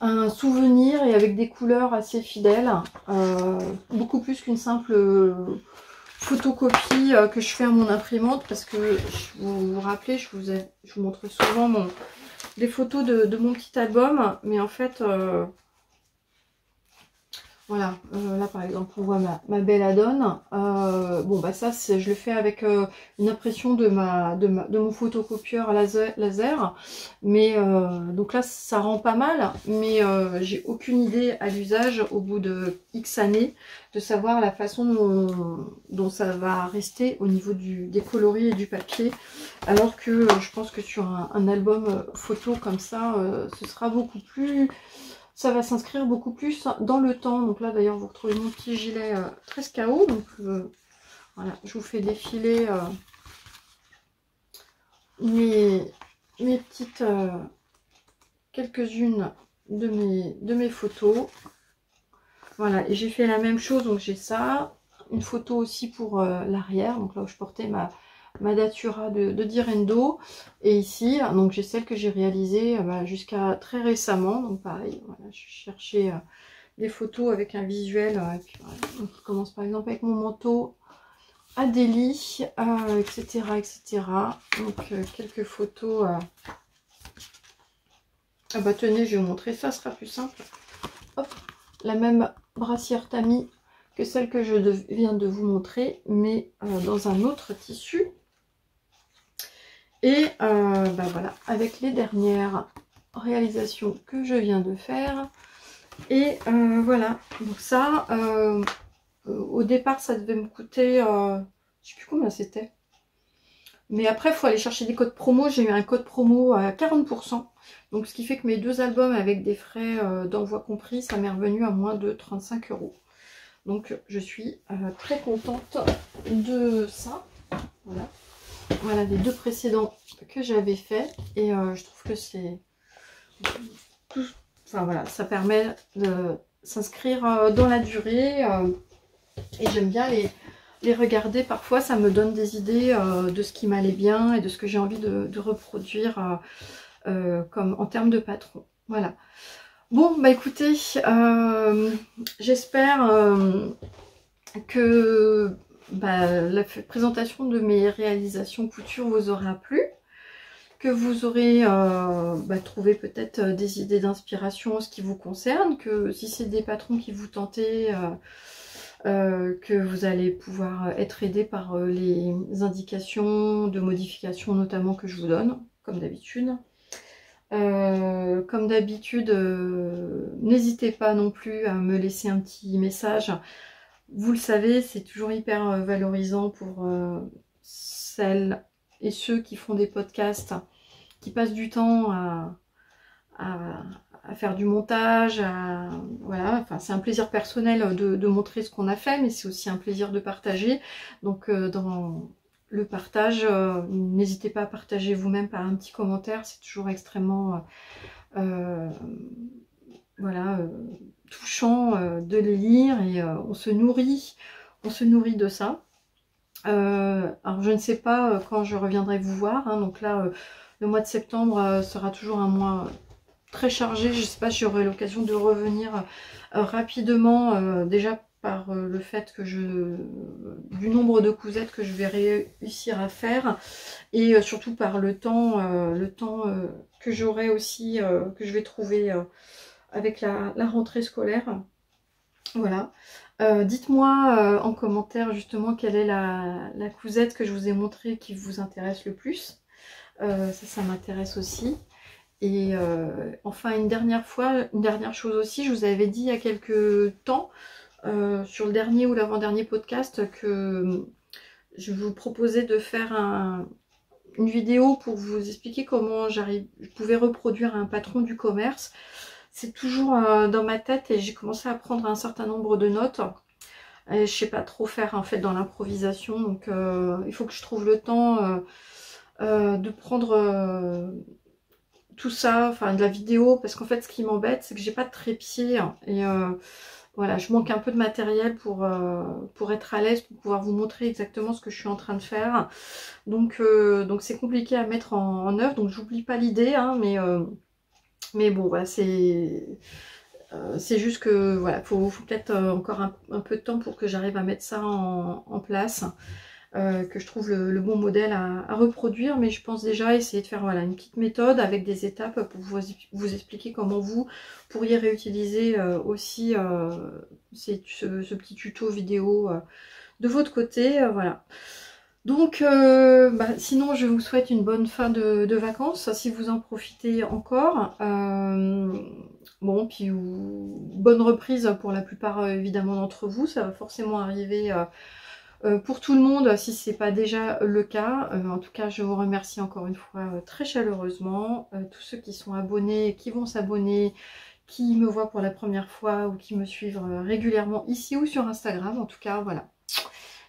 un souvenir et avec des couleurs assez fidèles, beaucoup plus qu'une simple photocopie que je fais à mon imprimante, parce que vous vous rappelez, je vous montre souvent les photos de mon petit album, mais en fait voilà, là par exemple on voit ma belle Adonne. Bon bah ça je le fais avec une impression de mon photocopieur laser. Mais donc là ça rend pas mal, mais j'ai aucune idée à l'usage au bout de X années de savoir la façon dont ça va rester au niveau des coloris et du papier. Alors que je pense que sur un album photo comme ça, ce sera beaucoup plus... Ça va s'inscrire beaucoup plus dans le temps. Donc là d'ailleurs vous retrouvez mon petit gilet 13 KO. Donc voilà, je vous fais défiler mes petites quelques-unes de mes photos. Voilà, et j'ai fait la même chose. Donc j'ai ça, une photo aussi pour l'arrière. Donc là où je portais ma Datura de Direndo, et ici donc j'ai celle que j'ai réalisée jusqu'à très récemment. Donc pareil, voilà, je cherchais des photos avec un visuel et puis, voilà. Donc, je commence par exemple avec mon manteau à Delhi, etc., etc. Donc quelques photos. Ah bah tenez, je vais vous montrer, ça sera plus simple. Hop, la même brassière tamis que celle que je viens de vous montrer, mais dans un autre tissu. Et bah voilà, avec les dernières réalisations que je viens de faire. Et voilà, donc ça, au départ ça devait me coûter, je sais plus combien c'était. Mais après il faut aller chercher des codes promo, j'ai eu un code promo à 40%. Donc ce qui fait que mes 2 albums avec des frais d'envoi compris, ça m'est revenu à moins de 35 €. Donc je suis très contente de ça. Voilà. Voilà les 2 précédents que j'avais fait. Et je trouve que c'est tout. Enfin voilà, ça permet de s'inscrire dans la durée. Et j'aime bien les regarder. Parfois ça me donne des idées de ce qui m'allait bien et de ce que j'ai envie de reproduire comme en termes de patron. Voilà. Bon bah écoutez, j'espère que la présentation de mes réalisations couture vous aura plu, que vous aurez trouvé peut-être des idées d'inspiration en ce qui vous concerne, que si c'est des patrons qui vous tentaient, que vous allez pouvoir être aidé par les indications de modification notamment que je vous donne, comme d'habitude. Comme d'habitude, n'hésitez pas non plus à me laisser un petit message. Vous le savez, c'est toujours hyper valorisant pour celles et ceux qui font des podcasts, qui passent du temps à faire du montage, voilà, enfin c'est un plaisir personnel de montrer ce qu'on a fait, mais c'est aussi un plaisir de partager. Donc dans le partage, n'hésitez pas à partager vous-même par un petit commentaire, c'est toujours extrêmement voilà, touchant de les lire, et on se nourrit de ça. Alors je ne sais pas quand je reviendrai vous voir, hein, donc là le mois de septembre sera toujours un mois très chargé. Je ne sais pas si j'aurai l'occasion de revenir rapidement, déjà par le fait que du nombre de cousettes que je vais réussir à faire, et surtout par le temps que j'aurai aussi, que je vais trouver avec la rentrée scolaire. Voilà. Dites-moi en commentaire justement quelle est la cousette que je vous ai montrée qui vous intéresse le plus. Ça m'intéresse aussi. Et enfin une dernière chose aussi, je vous avais dit il y a quelques temps, sur le dernier ou l'avant-dernier podcast, que je vous proposais de faire une vidéo pour vous expliquer comment je pouvais reproduire un patron du commerce. C'est toujours dans ma tête et j'ai commencé à prendre un certain nombre de notes. Et je sais pas trop faire en fait dans l'improvisation, donc il faut que je trouve le temps de prendre tout ça, enfin de la vidéo, parce qu'en fait ce qui m'embête c'est que j'ai pas de trépied, et voilà, je manque un peu de matériel pour être à l'aise, pour pouvoir vous montrer exactement ce que je suis en train de faire. Donc c'est compliqué à mettre en œuvre, donc j'oublie pas l'idée, hein, mais bon voilà, c'est juste que voilà, faut peut-être encore un peu de temps pour que j'arrive à mettre ça en place. Que je trouve le bon modèle à reproduire, mais je pense déjà essayer de faire voilà, une petite méthode avec des étapes pour vous expliquer comment vous pourriez réutiliser aussi ce petit tuto vidéo de votre côté. Voilà. Donc sinon je vous souhaite une bonne fin de vacances si vous en profitez encore. Bon, puis bonne reprise pour la plupart évidemment d'entre vous, ça va forcément arriver pour tout le monde si c'est pas déjà le cas. En tout cas je vous remercie encore une fois très chaleureusement, tous ceux qui sont abonnés, qui vont s'abonner, qui me voient pour la première fois ou qui me suivent régulièrement ici ou sur Instagram. En tout cas voilà,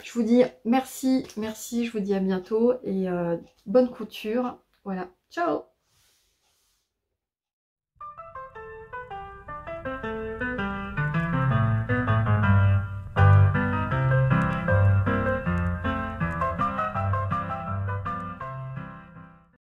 je vous dis merci, je vous dis à bientôt et bonne couture. Voilà, ciao.